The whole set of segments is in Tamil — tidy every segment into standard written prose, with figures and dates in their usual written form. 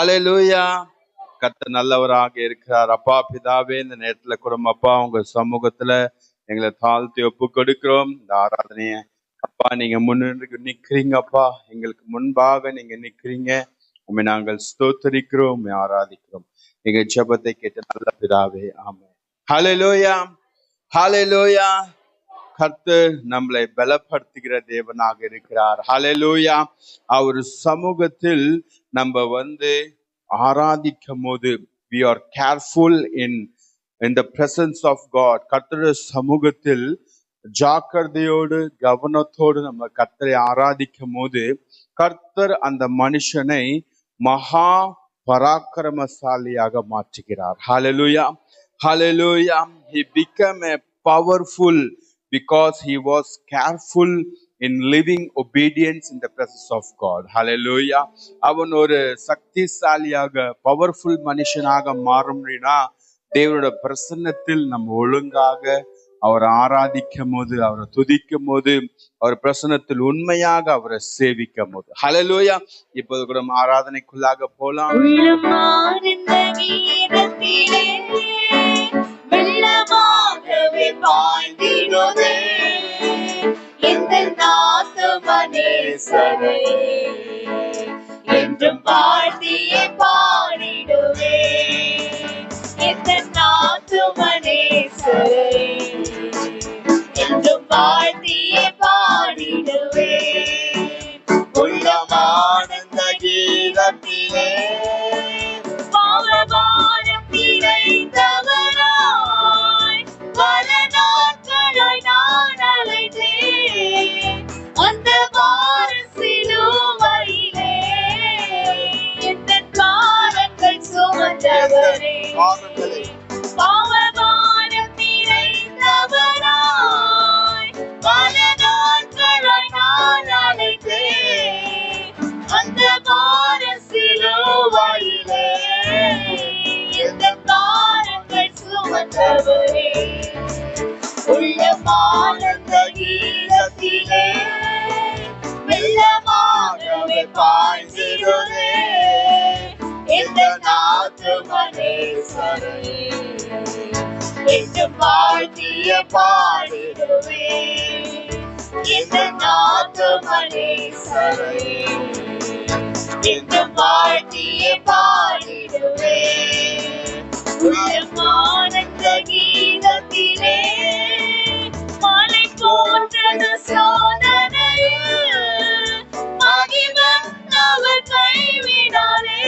ஹல்லேலூயா. கர்த்தர் நல்லவராக இருக்கிறார். அப்பா பிதாவே, இந்த நேரத்துல கூட அப்பா உங்க சமூகத்துல எங்களை தாழ்த்தி ஒப்பு கொடுக்கிறோம். இந்த ஆராதனைய அப்பா நீங்க முன்னின்று நிக்கிறீங்கப்பா, எங்களுக்கு முன்பாக நீங்க நிக்கிறீங்க. உண்மை நாங்கள் ஸ்தோத்தரிக்கிறோம், உண்மை ஆராதிக்கிறோம். எங்க ஜெபத்தை கேட்ட நல்ல பிதாவே, ஆமென். ஹல்லேலூயா, ஹல்லேலூயா. கர்த்தர் நம்மளை பலப்படுத்துகிற தேவனாக இருக்கிறார். ஹல்லேலூயா. அவர் சமூகத்தில் நம்ம ஆராதிக்கும் போது we are careful in the presence of God. கர்த்தருடைய சமூகத்தில் ஜாக்கிரதையோடு கவனத்தோடு நம்ம கர்த்தரை ஆராதிக்கும் போது கர்த்தர் அந்த மனுஷனை மகா பராக்கிரமசாலியாக மாற்றுகிறார். ஹல்லேலூயா, ஹல்லேலூயா. He became a powerful because he was careful in living obedience in the presence of God. Hallelujah. அவன் ஒரு சக்திசாலியாக பவர்ஃபுல் மனுஷனாக மாறும்னா தேவனோட பிரசன்னத்தில் நம்ம ஒழுங்காக அவரை ஆராதிக்கும் போது, அவரை துதிக்கும் போது, அவர் பிரசன்னத்தில் உண்மையாக அவரை சேவிக்கும் போது. ஹல்லேலூயா. இப்போது கூட ஆராதனைக்குள்ளாக போலாம். என்றும் வாழ்த்தியே பாடிடுவே, என்றும் வாழ்த்தியே பாடிடுவே. உள்ளமானந்த கீதத்திலே பாவபாரம் நிறைந்தவராய் பல நாட்களாய் நான் அலைந்தேன். அந்த வார சிலுவையிலே எந்த பாரங்கள் சுமந்தவரே, பாவபாரம் நிறைந்தவராய் பல நாட்களாய் நான் அலைந்தேன். அந்த வார சிலுவையிலே எந்த பாரங்கள் சுமந்தவரே. உள்ளமானந்த கீதத்திலே வெள்ளமாகவே பாய்ந்திடுவே, இந்த நாத்துமனேஸ்வரே என்றும் வாழ்த்திய பாடிடுவே, இந்த நாத்துமனேஸ்வரே என்றும் வாழ்த்திய பாடிடுவே. உள்ளமானந்த கீதத்திலே மலை போன்றது சோதனையில் மகிமன் அவர் கைவிடாரே.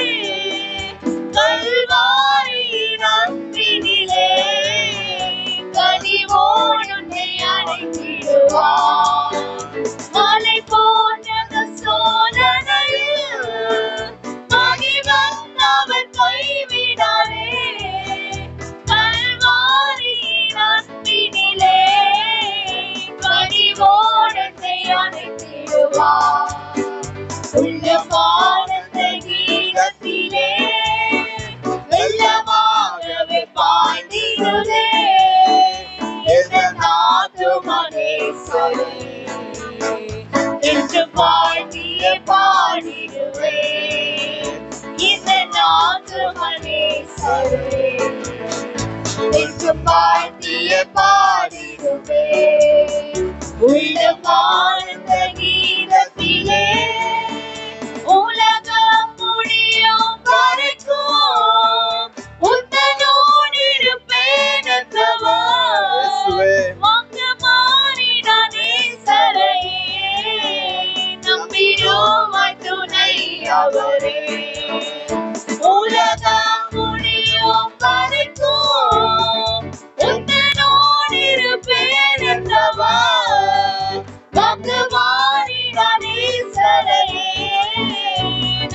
கல்வாரியின் அன்பினிலே கனிவோடு அழைத்திடுவார். மலை போன்றது சோதனையில் மகிமன் அவர் கைவிடாரே. கல்வாரியின் அன்பினிலே கனிவோடு அழைத்திடுவார். உள்ளமானந்த கீதத்திலே வெள்ளமாகவே பாய்ந்திடுவே, எந்த நாத்துமனேஸ்வரே என்று வாழ்த்திய பாடிடுவே, இந்த நாத்துமனேஸ்வரே என்று வாழ்த்திய பாடிடுவே. உள்ளமானந்த கீதத்திலே உலகம் முடியும் வரைக்கும் உந்தனோடு இருப்பேன் என்றவர் வாங்க மாறினான் நேசரையே. நம்பிடுவாய் துணை அவரே. உலகம் முடியும் வரைக்கும் உந்தனோடு இருப்பேன் என்றவர் வாங்க மாறினான் நேசரையே.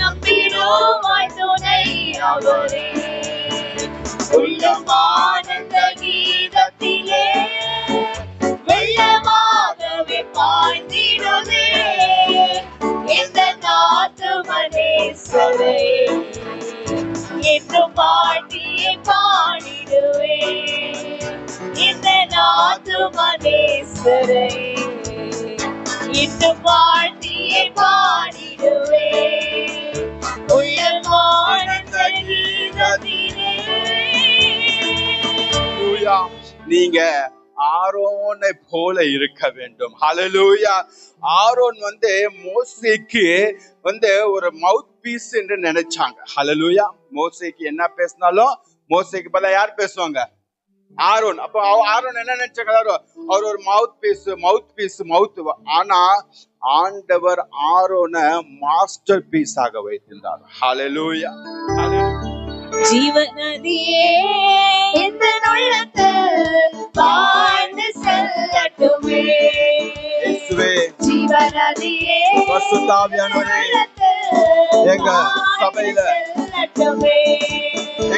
நம்பிடுவாய் துணை அவரே. உள்ளமானந்த கீதத்திலே வெள்ளமாகவே பாய்ந்திடுவே, இந்த நாத்துமனேஸ்வரே என்றும் வாழ்த்தியே பாடிடுவே, இந்த நாத்துமனேஸ்வரே என்றும் வாழ்த்தியே பாடிடுவே. உள்ளமானந்த ஹalleluya. நீங்க ஆரோனை போல இருக்க வேண்டும். ஹalleluya. ஆரோன் மோசேக்கு ஒரு மவுத் பீஸ் என்று நினைச்சாங்க. ஹalleluya. மோசேக்கு என்ன பேசினாலும் மோசேக்கு பதிலா யார் பேசுவாங்க? ஆரோன். அப்ப ஆரோன் என்ன நினைச்சாங்க? அவர் ஒரு மவுத். ஆனா ஆண்டவர் ஆரோனை மாஸ்டர் பீஸ் ஆக வைத்திருந்தார். ஹalleluya. ஜீவநதியே இந்த உள்ளத்தில் பாய்ந்து செல்லட்டுமே. இயேசுவே, ஜீவநதியே பரிசுத்த ஆவியானவரே, எங்க சபையில செல்லட்டுமே.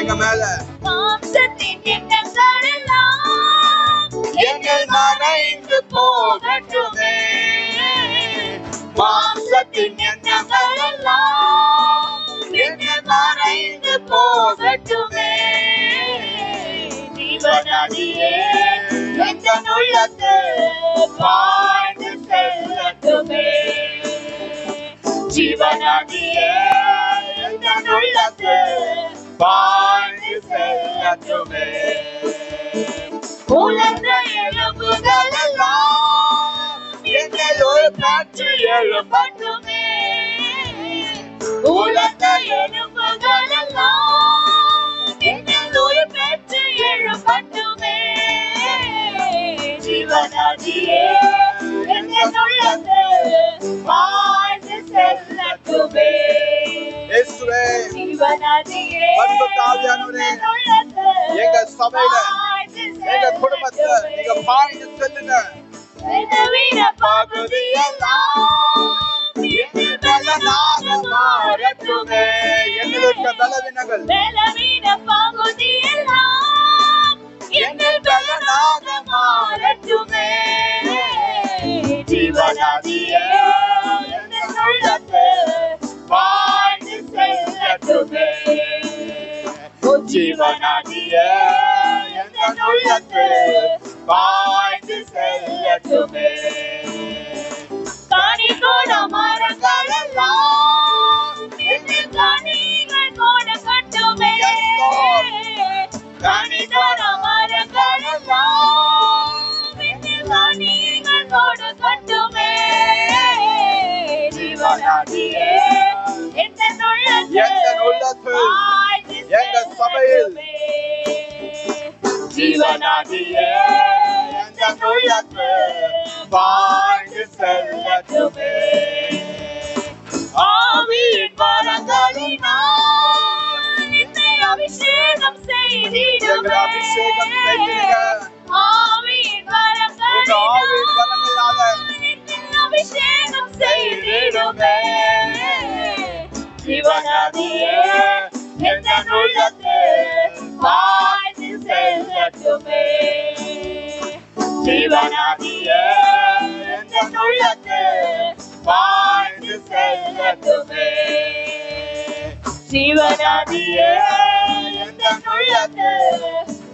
எங்க மேல மாம்சத்தின் எண்ணங்கள் எல்லாம் என்னில் மறைந்து போகட்டுமே. மாம்சத்தின் எண்ணங்கள் எல்லாம் என்னில் மறைந்து போகட்டுமே. ஜீவநதியே எந்த உள்ளத்தில் பாய்ந்து செல்லட்டுமே. ஜீவநதியே எந்த உள்ளத்தில் பாய்ந்து செல்லட்டுமே. உலர்ந்த எலும்புகள் எல்லாம் என்னில் ஒரு காற்று எழும்பட்டுமே. உலர்ந்த எலும்புகள் எல்லாம் என்னில் ஒரு காற்று எழும்பட்டுமே. ஜீவநதியே எங்கள் உள்ளத்தில் பாய்ந்து செல்லட்டுமே. இயேசுவே, ஜீவநதியே பரிசுத்த ஆவியானவரே, எங்க சபையில எங்க குடும்பத்துல நீங்க பாய்ந்து செல்லுங்க. வீர பகுதி எல்லாம் என்னில் பலனாக மாறட்டுமே. எங்களுக்கு பலவீனங்கள் பலவீன பகுதி எல்லாம் என்னில் பலனாக மாறட்டுமே. ஜீவநதியே எங்கள் உள்ளத்தில் பாய்ந்து செல்லட்டுமே. ஜீவநதியே எங்கள் உள்ளத்தில் பாய்ந்து செல்லட்டுமே. கனி கொட மரங்கள் எல்லாம் என்னில் கனிகள் கொடுக்கட்டுமே. கனி கொட மரங்கள் எல்லாம் என்னில் கனிகள் கொடுக்கட்டுமே. ஜீவநதியே எங்கள் உள்ளத்தில் எங்க சபையில் ஜீவநதியே எங்கள் உள்ளத்தில் பாய்ந்து செல்லட்டுமே. ஆவியின் வரங்களினால் என்னை அபிஷேகம் செய்திடுமே. ஆவியின் வரங்களினால் என்னை அபிஷேகம் செய்திடுமே. ஜீவநதியே எங்கள் உள்ளத்தில் பாய்ந்து செல்லட்டுமே. ஜீவநதியே எங்கள் உள்ளத்தில் பாய்ந்து செல்லட்டுமே. ஜீவநதியே எங்கள் உள்ளத்தில்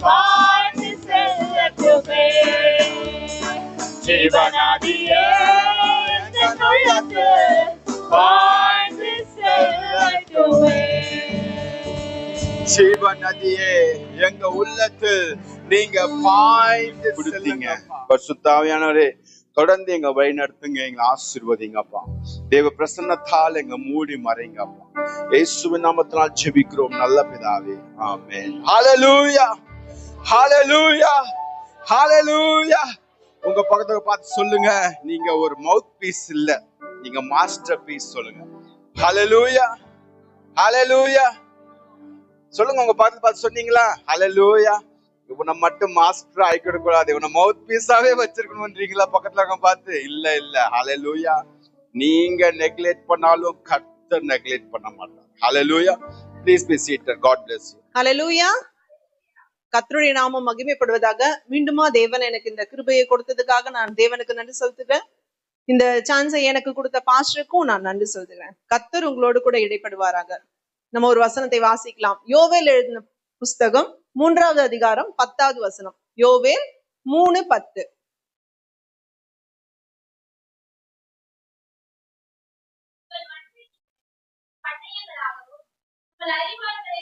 பாய்ந்து செல்லட்டுமே. ஜீவநதியே எங்கள் உள்ளத்தில் பாய்ந்து செல்லட்டுமே. ஜீவநதியே எங்க உள்ளத்தில் நீங்க பாய்ந்து கொடுத்தீங்க. பரிசுத்த ஆவியானவரே, தொடர்ந்து எங்க வழி நடத்துங்க, எங்களை ஆசீர்வதிங்கப்பா. தேவ பிரசன்னத்தால் எங்க மூடி மறைங்கப்பா. இயேசுவின் நாமத்தினால் ஜெபிக்கிறோம் நல்ல பிதாவே, ஆமென். ஹalleluya, ஹalleluya, ஹalleluya. உங்க பக்கத்துல பார்த்து சொல்லுங்க, நீங்க ஒரு மவுத் பீஸ் இல்ல, நீங்க மாஸ்டர் பீஸ். சொல்லுங்க ஹalleluya, ஹalleluya. சொல்லுங்க, உங்க பார்த்து சொன்னீங்களா? ஹalleluya. இவனை மட்டும் மாஸ்டர் ஆயிக்கிட கூடாது, இவனை மவுத் பீஸாவே வச்சிருக்கணும்ன்றீங்களா? பக்கத்துல பார்த்து இல்ல இல்ல. ஹalleluya. நீங்க நெக்லெக்ட் பண்ணாலும் கர்த்தர் நெக்லெக்ட் பண்ண மாட்டார். ஹalleluya. Please be seated. God bless you. ஹalleluya. கர்த்தருடைய நாமம் மகிமைப்படுவதாக. மீண்டுமா தேவன் எனக்கு இந்த கிருபையை கொடுத்ததுக்காக நான் தேவனுக்கு நன்றி செலுத்துகிறேன். இந்த சான்ஸை எனக்கு கொடுத்த பாஸ்டருக்கும் நான் நன்றி சொல்கிறேன். கர்த்தர் உங்களோடு கூட இடைப்படுவாராக. நம்ம ஒரு வசனத்தை வாசிக்கலாம். யோவேல் எழுதின புஸ்தகம் 3வது அதிகாரம் 10வது வசனம். யோவேல் 3:10. அறிவாளர்களை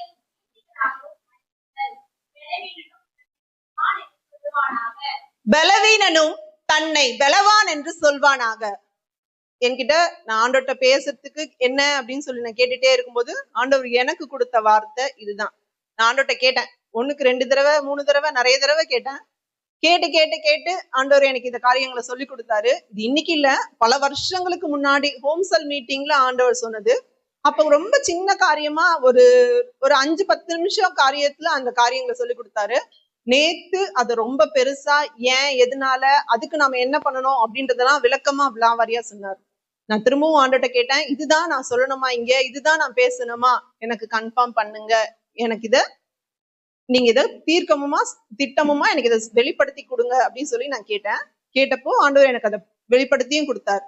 பலவீனனும் தன்னை பலவான் என்று சொல்வானாக. என்கிட்ட நான் ஆண்டவர்கிட்ட பேசுறதுக்கு என்ன அப்படின்னு சொல்லி நான் கேட்டுட்டே இருக்கும்போது ஆண்டவர் எனக்கு கொடுத்த வார்த்தை இதுதான். நான் ஆண்டவர்கிட்ட கேட்டேன், 1க்கு 2 தடவை 3 தடவை நிறைய தடவை கேட்டேன். கேட்டு கேட்டு கேட்டு ஆண்டவர் எனக்கு இந்த காரியங்களை சொல்லி கொடுத்தாரு. இது இன்னைக்கு இல்ல, பல வருஷங்களுக்கு முன்னாடி ஹோம்செல் மீட்டிங்ல ஆண்டவர் சொன்னது. அப்ப ரொம்ப சின்ன காரியமா ஒரு 5-10 நிமிஷம் காரியத்துல அந்த காரியங்களை சொல்லி கொடுத்தாரு. நேத்து அதை ரொம்ப பெருசா ஏன் எதனால அதுக்கு நாம என்ன பண்ணணும் அப்படின்றதெல்லாம் விளக்கமா விலாவாரியா சொன்னார். நான் திரும்பவும் ஆண்டவர்கிட்ட கேட்டேன், இதுதான் நான் சொல்லணுமா, இங்க இதுதான் நான் பேசணுமா, எனக்கு கன்ஃபார்ம் பண்ணுங்க, எனக்கு நீங்க இதை தீர்க்கமுமா திட்டமுமா எனக்கு இதை வெளிப்படுத்தி கொடுங்க அப்படின்னு சொல்லி நான் கேட்டேன். கேட்டப்போ ஆண்டவர் எனக்கு அதை வெளிப்படுத்தியும் கொடுத்தாரு.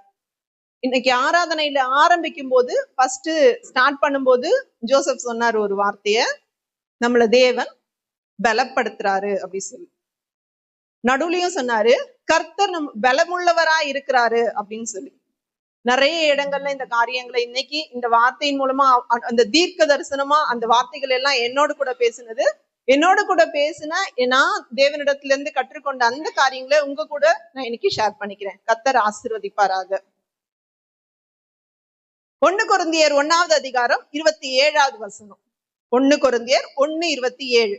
இன்னைக்கு ஆராதனையில ஆரம்பிக்கும் போது ஃபர்ஸ்ட் ஸ்டார்ட் பண்ணும்போது ஜோசப் சொன்னார் ஒரு வார்த்தைய, நம்மள தேவன் பலப்படுத்துறாரு அப்படி சொல்லி. நடுவுலயும் சொன்னாரு கர்த்தர் பலமுள்ளவரா இருக்கிறாரு அப்படின்னு சொல்லி. நிறைய இடங்கள்ல இந்த காரியங்களை இன்னைக்கு இந்த வார்த்தையின் மூலமா அந்த தீர்க்க தரிசனமா அந்த வார்த்தைகள் எல்லாம் என்னோடு கூட பேசினது, என்னோட கூட பேசின நான் தேவனிடத்துல இருந்து கற்றுக்கொண்ட அந்த காரியங்களை உங்க கூட நான் இன்னைக்கு ஷேர் பண்ணிக்கிறேன். கர்த்தர் ஆசீர்வதிப்பாராக. 1 கொரிந்தியர் 1வது அதிகாரம் 27வது வசனம். 1 கொரிந்தியர் 1:27.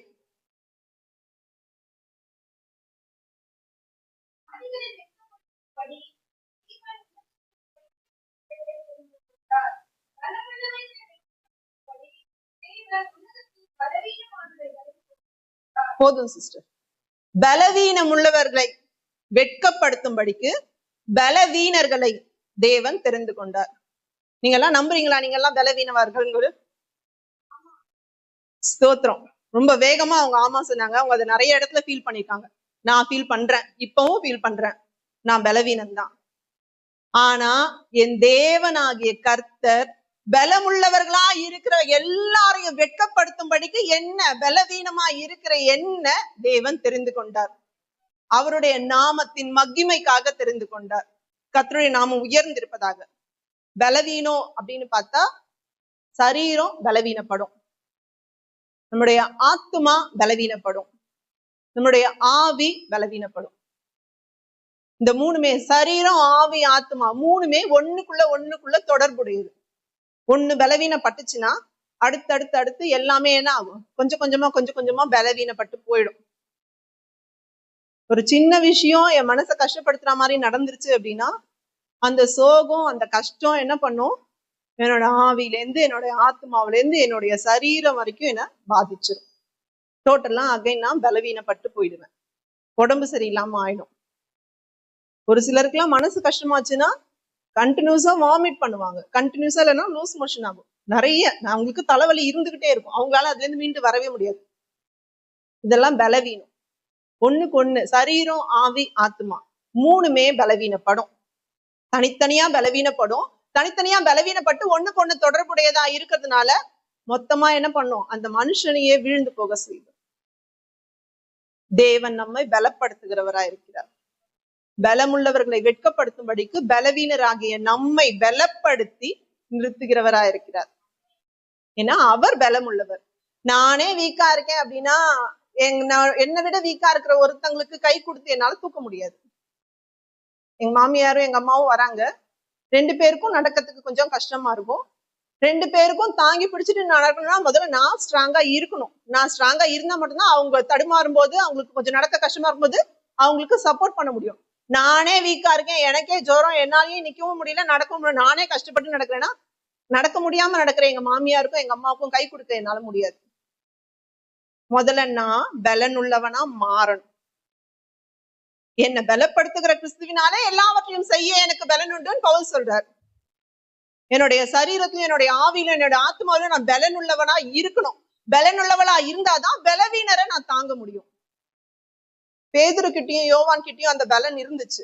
போதும் சிஸ்டர். பலவீனம் உள்ளவர்களை வெட்கப்படுத்தும்படிக்கு பலவீனர்களை தேவன் தெரிந்து கொண்டார். நீங்க எல்லாம் நம்புறீங்களா? நீங்க எல்லாம் பலவீனவர்கள்? ஸ்தோத்திரம். ரொம்ப வேகமா அவங்க ஆமா சொன்னாங்க. அவங்க அதை நிறைய இடத்துல ஃபீல் பண்ணிருக்காங்க. நான் ஃபீல் பண்றேன், இப்பவும் ஃபீல் பண்றேன், நான் பலவீனம் தான். ஆனா என் தேவனாகிய கர்த்தர் பலமுள்ளவர்களா இருக்கிற எல்லாரையும் வெட்கப்படுத்தும்படிக்கு என்ன பலவீனமா இருக்கிற என்ன தேவன் தெரிந்து கொண்டார். அவருடைய நாமத்தின் மகிமைக்காக தெரிந்து கொண்டார். கர்த்தருடைய நாமம் உயர்ந்திருப்பதாக. பலவீனம் அப்படின்னு பார்த்தா சரீரம் பலவீனப்படும், நம்முடைய ஆத்துமா பலவீனப்படும், நம்முடைய ஆவி பலவீனப்படும். இந்த மூணுமே, சரீரம் ஆவி ஆத்துமா மூணுமே ஒண்ணுக்குள்ள தொடர்புடையது. ஒண்ணு பலவீனப்பட்டுச்சுன்னா அடுத்து எல்லாமே என்ன ஆகும்? கொஞ்சம் கொஞ்சமா பலவீனப்பட்டு போயிடும். ஒரு சின்ன விஷயம் என் மனசை கஷ்டப்படுத்துற மாதிரி நடந்துருச்சு அப்படின்னா அந்த சோகம் அந்த கஷ்டம் என்ன பண்ணும்? என்னோட ஆவியிலேருந்து என்னோட ஆத்மாவிலேருந்து என்னுடைய சரீரம் வரைக்கும் என்ன பாதிச்சிடும். டோட்டலா அகைன் நான் பலவீனப்பட்டு போயிடுவேன், உடம்பு சரியில்லாம ஆயிடும். ஒரு சிலருக்குலாம் மனசு கஷ்டமாச்சுன்னா கண்டினியூஸா வாமிட் பண்ணுவாங்க, கண்டினியூஸா இல்லைன்னா லூஸ் மோஷன் ஆகும். நிறைய அவங்களுக்கு தலைவலி இருந்துகிட்டே இருக்கும், அவங்களால அதுல இருந்து மீண்டு வரவே முடியாது. இதெல்லாம் பலவீனம். ஒண்ணுக்கு ஒண்ணு சரீரம் ஆவி ஆத்மா மூணுமே பலவீனப்படும். தனித்தனியா பலவீனப்படும். தனித்தனியா பலவீனப்பட்டு ஒண்ணுக்கு ஒண்ணு தொடர்புடையதா இருக்கிறதுனால மொத்தமா என்ன பண்ணும்? அந்த மனுஷனையே வீழ்ந்து போக செய்யும். தேவன் நம்மை பலப்படுத்துகிறவரா இருக்கிறார். பலமுள்ளவர்களை வெட்கப்படுத்தும்படிக்கு பலவீனராகிய நம்மை பலப்படுத்தி நிறுத்துகிறவரா இருக்கிறார். ஏன்னா அவர் பலமுள்ளவர். நானே வீக்கா இருக்கேன் அப்படின்னா என்னை விட வீக்கா இருக்கிற ஒருத்தங்களுக்கு கை கொடுத்து என்னால தூக்க முடியாது. எங்க மாமியாரும் எங்க அம்மாவும் வராங்க, 2 பேருக்கும் நடக்கிறதுக்கு கொஞ்சம் கஷ்டமா இருக்கும். 2 பேருக்கும் தாங்கி பிடிச்சிட்டு நடக்கணும்னா முதல்ல நான் ஸ்ட்ராங்கா இருக்கணும். நான் ஸ்ட்ராங்கா இருந்தா மட்டும்தான் அவங்க தடுமாறும் போது, அவங்களுக்கு கொஞ்சம் நடக்க கஷ்டமா இருக்கும்போது அவங்களுக்கு சப்போர்ட் பண்ண முடியும். நானே வீக்கா இருக்கேன், எனக்கே ஜோரம், என்னாலையும் நிக்கவும் முடியல, நடக்கவும் முடியல, நானே கஷ்டப்பட்டு நடக்கிறேன்னா நடக்க முடியாம நடக்கிற எங்க மாமியாருக்கும் எங்க அம்மாவுக்கும் கை கொடுக்க என்னால முடியாது. முதல்ல நான் பலன் உள்ளவனா மாறணும். என்னை பலப்படுத்துகிற கிறிஸ்துவினாலே எல்லாவற்றையும் செய்ய எனக்கு பலன் உண்டுன்னு பவுல் சொல்றார். என்னுடைய சரீரத்திலும் என்னுடைய ஆவியிலும் என்னோட ஆத்மாவிலும் நான் பலன் உள்ளவனா இருக்கணும். பலன் உள்ளவளா இருந்தாதான் பலவீனரை நான் தாங்க முடியும். பேதுரு கிட்டயும் யோவான் கிட்டயும் அந்த பலன் இருந்துச்சு.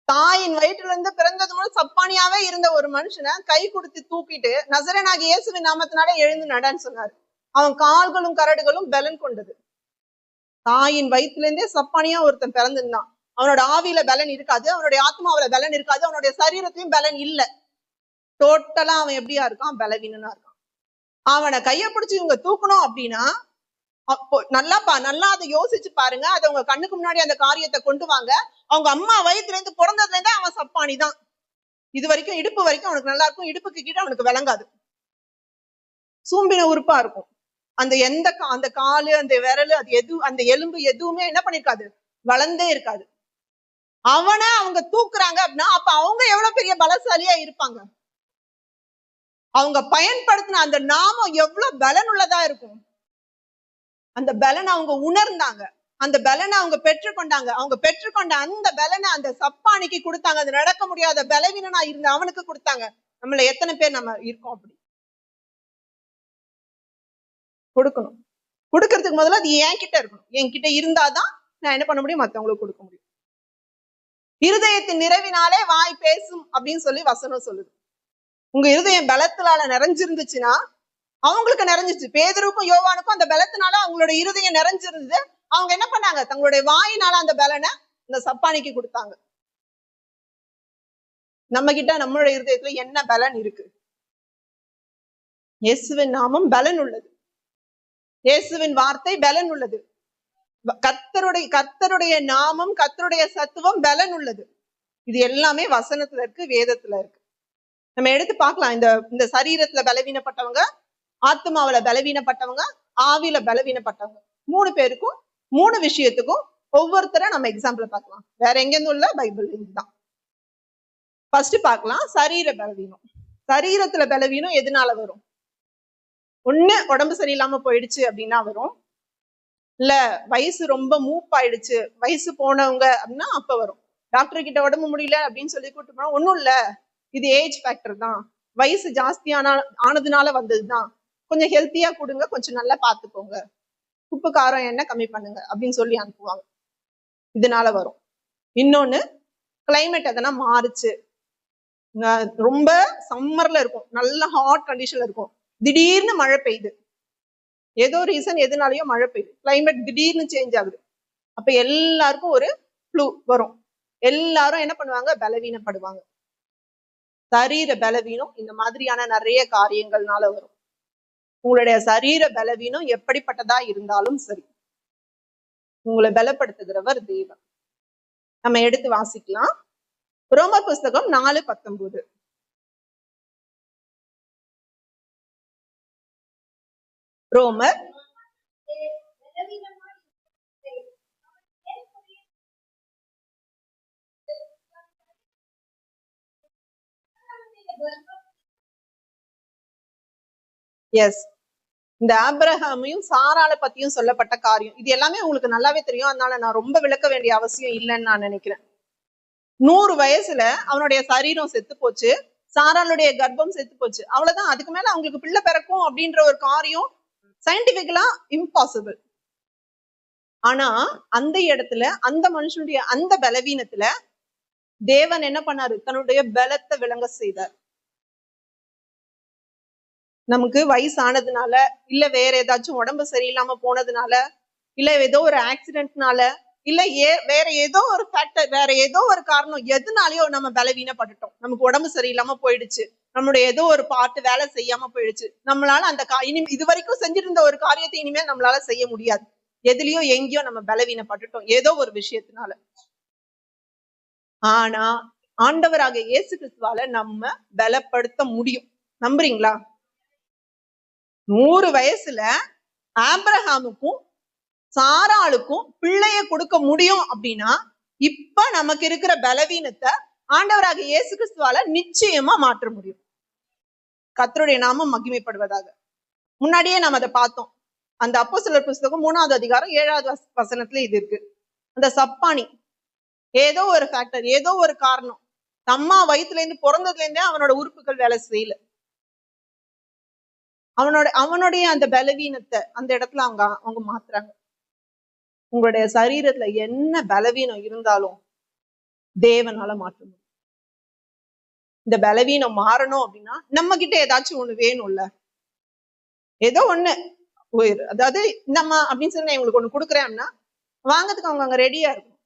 தாயின் வயிற்றுல இருந்து பிறந்தது மூலம் சப்பானியாவே இருந்த ஒரு மனுஷனை கை கொடுத்து தூக்கிட்டு நசரேயனாகிய இயேசுவின் நாமத்தினாலே எழுந்து நடன்னு சொன்னார். அவன் கால்களும் கரடுகளும் பலன் கொண்டது. தாயின் வயிற்றுல இருந்தே சப்பானியா ஒருத்தன் பிறந்திருந்தான். அவனோட ஆவியில பலன் இருக்காது, அவனுடைய ஆத்மாவில பலன் இருக்காது, அவனுடைய சரீரத்திலும் பலன் இல்லை. டோட்டலா அவன் எப்படியா இருக்கான்? பலவீனனா இருக்கான். அவனை கைய பிடிச்சு இவங்க தூக்கணும் அப்படின்னா அப்போ நல்லா அதை யோசிச்சு பாருங்க. அதை உங்க கண்ணுக்கு முன்னாடி அந்த காரியத்தை கொண்டு வாங்க. அவங்க அம்மா வயிற்றுல இருந்து பிறந்ததுல இருந்து அவன் சப்பானி தான். இது வரைக்கும் இடுப்பு வரைக்கும் அவனுக்கு நல்லா இருக்கும், இடுப்புக்கு கீழே அவனுக்கு விளங்காது, சூம்பின உறுப்பா இருக்கும். அந்த காலு, அந்த விரல், அந்த எலும்பு எதுவுமே என்ன பண்ணிருக்காது, வளர்ந்தே இருக்காது. அவனை அவங்க தூக்குறாங்க அப்படின்னா அப்ப அவங்க எவ்வளவு பெரிய பலசாலியா இருப்பாங்க. அவங்க பயன்படுத்தின அந்த நாமம் எவ்வளவு பலனுள்ளதா இருக்கும். அந்த பலனை அவங்க உணர்ந்தாங்க, அந்த பலனை அவங்க பெற்றுக்கொண்டாங்க. அவங்க பெற்றுக்கொண்ட அந்த பலனை அந்த சப்பானிக்கு கொடுத்தாங்க. அது நடக்க முடியாத பலவீனனா இருந்த அவனுக்கு கொடுத்தாங்க. நம்மள எத்தனை பேர் நம்ம இருக்கோம் அப்படி கொடுக்கணும்? கொடுக்கறதுக்கு முதல்ல அது என்கிட்ட இருக்கணும். என்கிட்ட இருந்தாதான் நான் என்ன பண்ண முடியும், மத்தவங்களுக்கு கொடுக்க முடியும். இருதயத்தின் நிறைவினாலே வாய் பேசும் அப்படின்னு சொல்லி வசனம் சொல்லுது. உங்க இருதயம் பலத்தினால நிறைஞ்சிருந்துச்சுன்னா அவங்களுக்கு நிறைஞ்சிச்சு. பேதுருக்கும் யோவானுக்கும் அந்த பலத்தினால அவங்களோட இருதயம் நிறைஞ்சிருந்தது. அவங்க என்ன பண்ணாங்க, தங்களுடைய வாயினால அந்த பலனை இந்த சப்பானிக்கு கொடுத்தாங்க. நம்ம கிட்ட நம்மளுடைய இருதயத்துல என்ன பலன் இருக்கு? இயேசுவின் நாமம் பலன் உள்ளது, இயேசுவின் வார்த்தை பலன் உள்ளது, கர்த்தருடைய நாமம், கர்த்தருடைய சத்துவம் பலன் உள்ளது. இது எல்லாமே வசனத்துல இருக்கு, வேதத்துல இருக்கு. நம்ம எடுத்து பார்க்கலாம். இந்த சரீரத்துல பலவீனப்பட்டவங்க, ஆத்மாவில பலவீனப்பட்டவங்க, ஆவில பலவீனப்பட்டவங்க, 3 பேருக்கும் 3 விஷயத்துக்கும் ஒவ்வொருத்தரை நம்ம எக்ஸாம்பிள் பார்க்கலாம். வேற எங்கேருந்து உள்ள பைபிள் இதுதான். ஃபர்ஸ்ட் பார்க்கலாம் சரீர பலவீனம். சரீரத்துல பலவீனம் எதனால வரும்? ஒண்ணு உடம்பு சரியில்லாம போயிடுச்சு அப்படின்னா வரும், இல்ல வயசு ரொம்ப மூப்பாயிடுச்சு, வயசு போனவங்க அப்படின்னா அப்ப வரும். டாக்டர் கிட்ட உடம்பு முடியல அப்படின்னு சொல்லி கூட்டு போனா ஒன்னும் இல்ல, இது ஏஜ் ஃபேக்டர் தான், வயசு ஆனதுனால வந்ததுதான், கொஞ்சம் ஹெல்த்தியா கொடுங்க, கொஞ்சம் நல்லா பாத்துக்கோங்க, உப்பு காரம் எண்ணெய் கம்மி பண்ணுங்க அப்படின்னு சொல்லி அனுப்புவாங்க. இதனால வரும். இன்னொன்னு கிளைமேட் எதனா மாறுச்சு, ரொம்ப சம்மர்ல இருக்கும், நல்ல ஹாட் கண்டிஷன்ல இருக்கும், திடீர்னு மழை பெய்யுது, ஏதோ ரீசன் எதுனாலயோ மழை பெய்யுது, கிளைமேட் திடீர்னு சேஞ்ச் ஆகுது, அப்ப எல்லாருக்கும் ஒரு ஃப்ளூ வரும். எல்லாரும் என்ன பண்ணுவாங்க, பலவீனப்படுவாங்க. சரீர பலவீனம் இந்த மாதிரியான நிறைய காரியங்கள்னால வரும். உங்களுடைய சரீர பலவீனம் எப்படிப்பட்டதா இருந்தாலும் சரி, உங்களை பலப்படுத்துகிறவர் தேவன். நம்ம எடுத்து வாசிக்கலாம். ரோமர் புஸ்தகம் 4:19. ரோமர் எஸ், இந்த ஆபிரகாமையும் சாராளை பத்தியும் சொல்லப்பட்ட காரியம். இது எல்லாமே உங்களுக்கு நல்லாவே தெரியும், அதனால நான் ரொம்ப விளக்க வேண்டிய அவசியம் இல்லைன்னு நான் நினைக்கிறேன். 100 வயசுல அவனுடைய சரீரம் செத்து போச்சு, சாராளுடைய கர்ப்பம் செத்து போச்சு, அவ்வளவுதான். அதுக்கு மேல அவங்களுக்கு பிள்ளை பிறக்கும் அப்படின்ற ஒரு காரியம் சயின்டிபிக்கலா இம்பாசிபிள். ஆனா அந்த இடத்துல அந்த மனுஷனுடைய அந்த பலவீனத்துல தேவன் என்ன பண்ணாரு, தன்னுடைய பலத்தை விளங்க செய்தார். நமக்கு வயசானதுனால, இல்ல வேற ஏதாச்சும் உடம்பு சரியில்லாம போனதுனால, இல்ல ஏதோ ஒரு ஆக்சிடென்ட்னால, இல்ல வேற ஏதோ ஒரு ஃபேக்டர், வேற ஏதோ ஒரு காரணம், எதுனாலயோ நம்ம பலவீனப்பட்டுட்டோம், நமக்கு உடம்பு சரியில்லாம போயிடுச்சு, நம்மளுடைய ஏதோ ஒரு பாட்டு வேலை செய்யாம போயிடுச்சு, நம்மளால அந்த இது வரைக்கும் செஞ்சிருந்த ஒரு காரியத்தை இனிமேல் நம்மளால செய்ய முடியாது, எதுலயோ எங்கேயோ நம்ம பலவீனப்பட்டுட்டோம் ஏதோ ஒரு விஷயத்தினால. ஆனா ஆண்டவராக இயேசு கிறிஸ்துவால நம்ம பலப்படுத்த முடியும். நம்புறீங்களா? 100 வயசுல ஆபிரகாமுக்கும் சாராளுக்கும் பிள்ளைய கொடுக்க முடியும் அப்படின்னா, இப்ப நமக்கு இருக்கிற பலவீனத்தை ஆண்டவராக இயேசு கிறிஸ்துவால நிச்சயமா மாற்ற முடியும். கர்த்தருடைய நாமம் மகிமைப்படுவதாக. முன்னாடியே நம்ம அதை பார்த்தோம். அந்த அப்போஸ்தலர் புஸ்தகம் 3ஆவது அதிகாரம் 7வது வசனத்துல இது இருக்கு. அந்த சப்பானி ஏதோ ஒரு ஃபேக்டர், ஏதோ ஒரு காரணம், அம்மா வயிற்றுல இருந்து பிறந்ததுல இருந்தே அவனோட உறுப்புகள் வேலை செய்யல. அவனுடைய அந்த பலவீனத்தை அந்த இடத்துல அவங்க மாத்துறாங்க. உங்களுடைய சரீரத்துல என்ன பலவீனம் இருந்தாலும் தேவனால மாற்ற முடியும். இந்த பலவீனம் மாறணும் அப்படின்னா நம்ம கிட்ட ஏதாச்சும் ஒண்ணு வேணும்ல, ஏதோ ஒண்ணு, அதாவது நம்ம அப்படின்னு சொல்லி உங்களுக்கு ஒண்ணு கொடுக்குறேன்னா வாங்கறதுக்கு அவங்க அங்க ரெடியா இருக்கும்.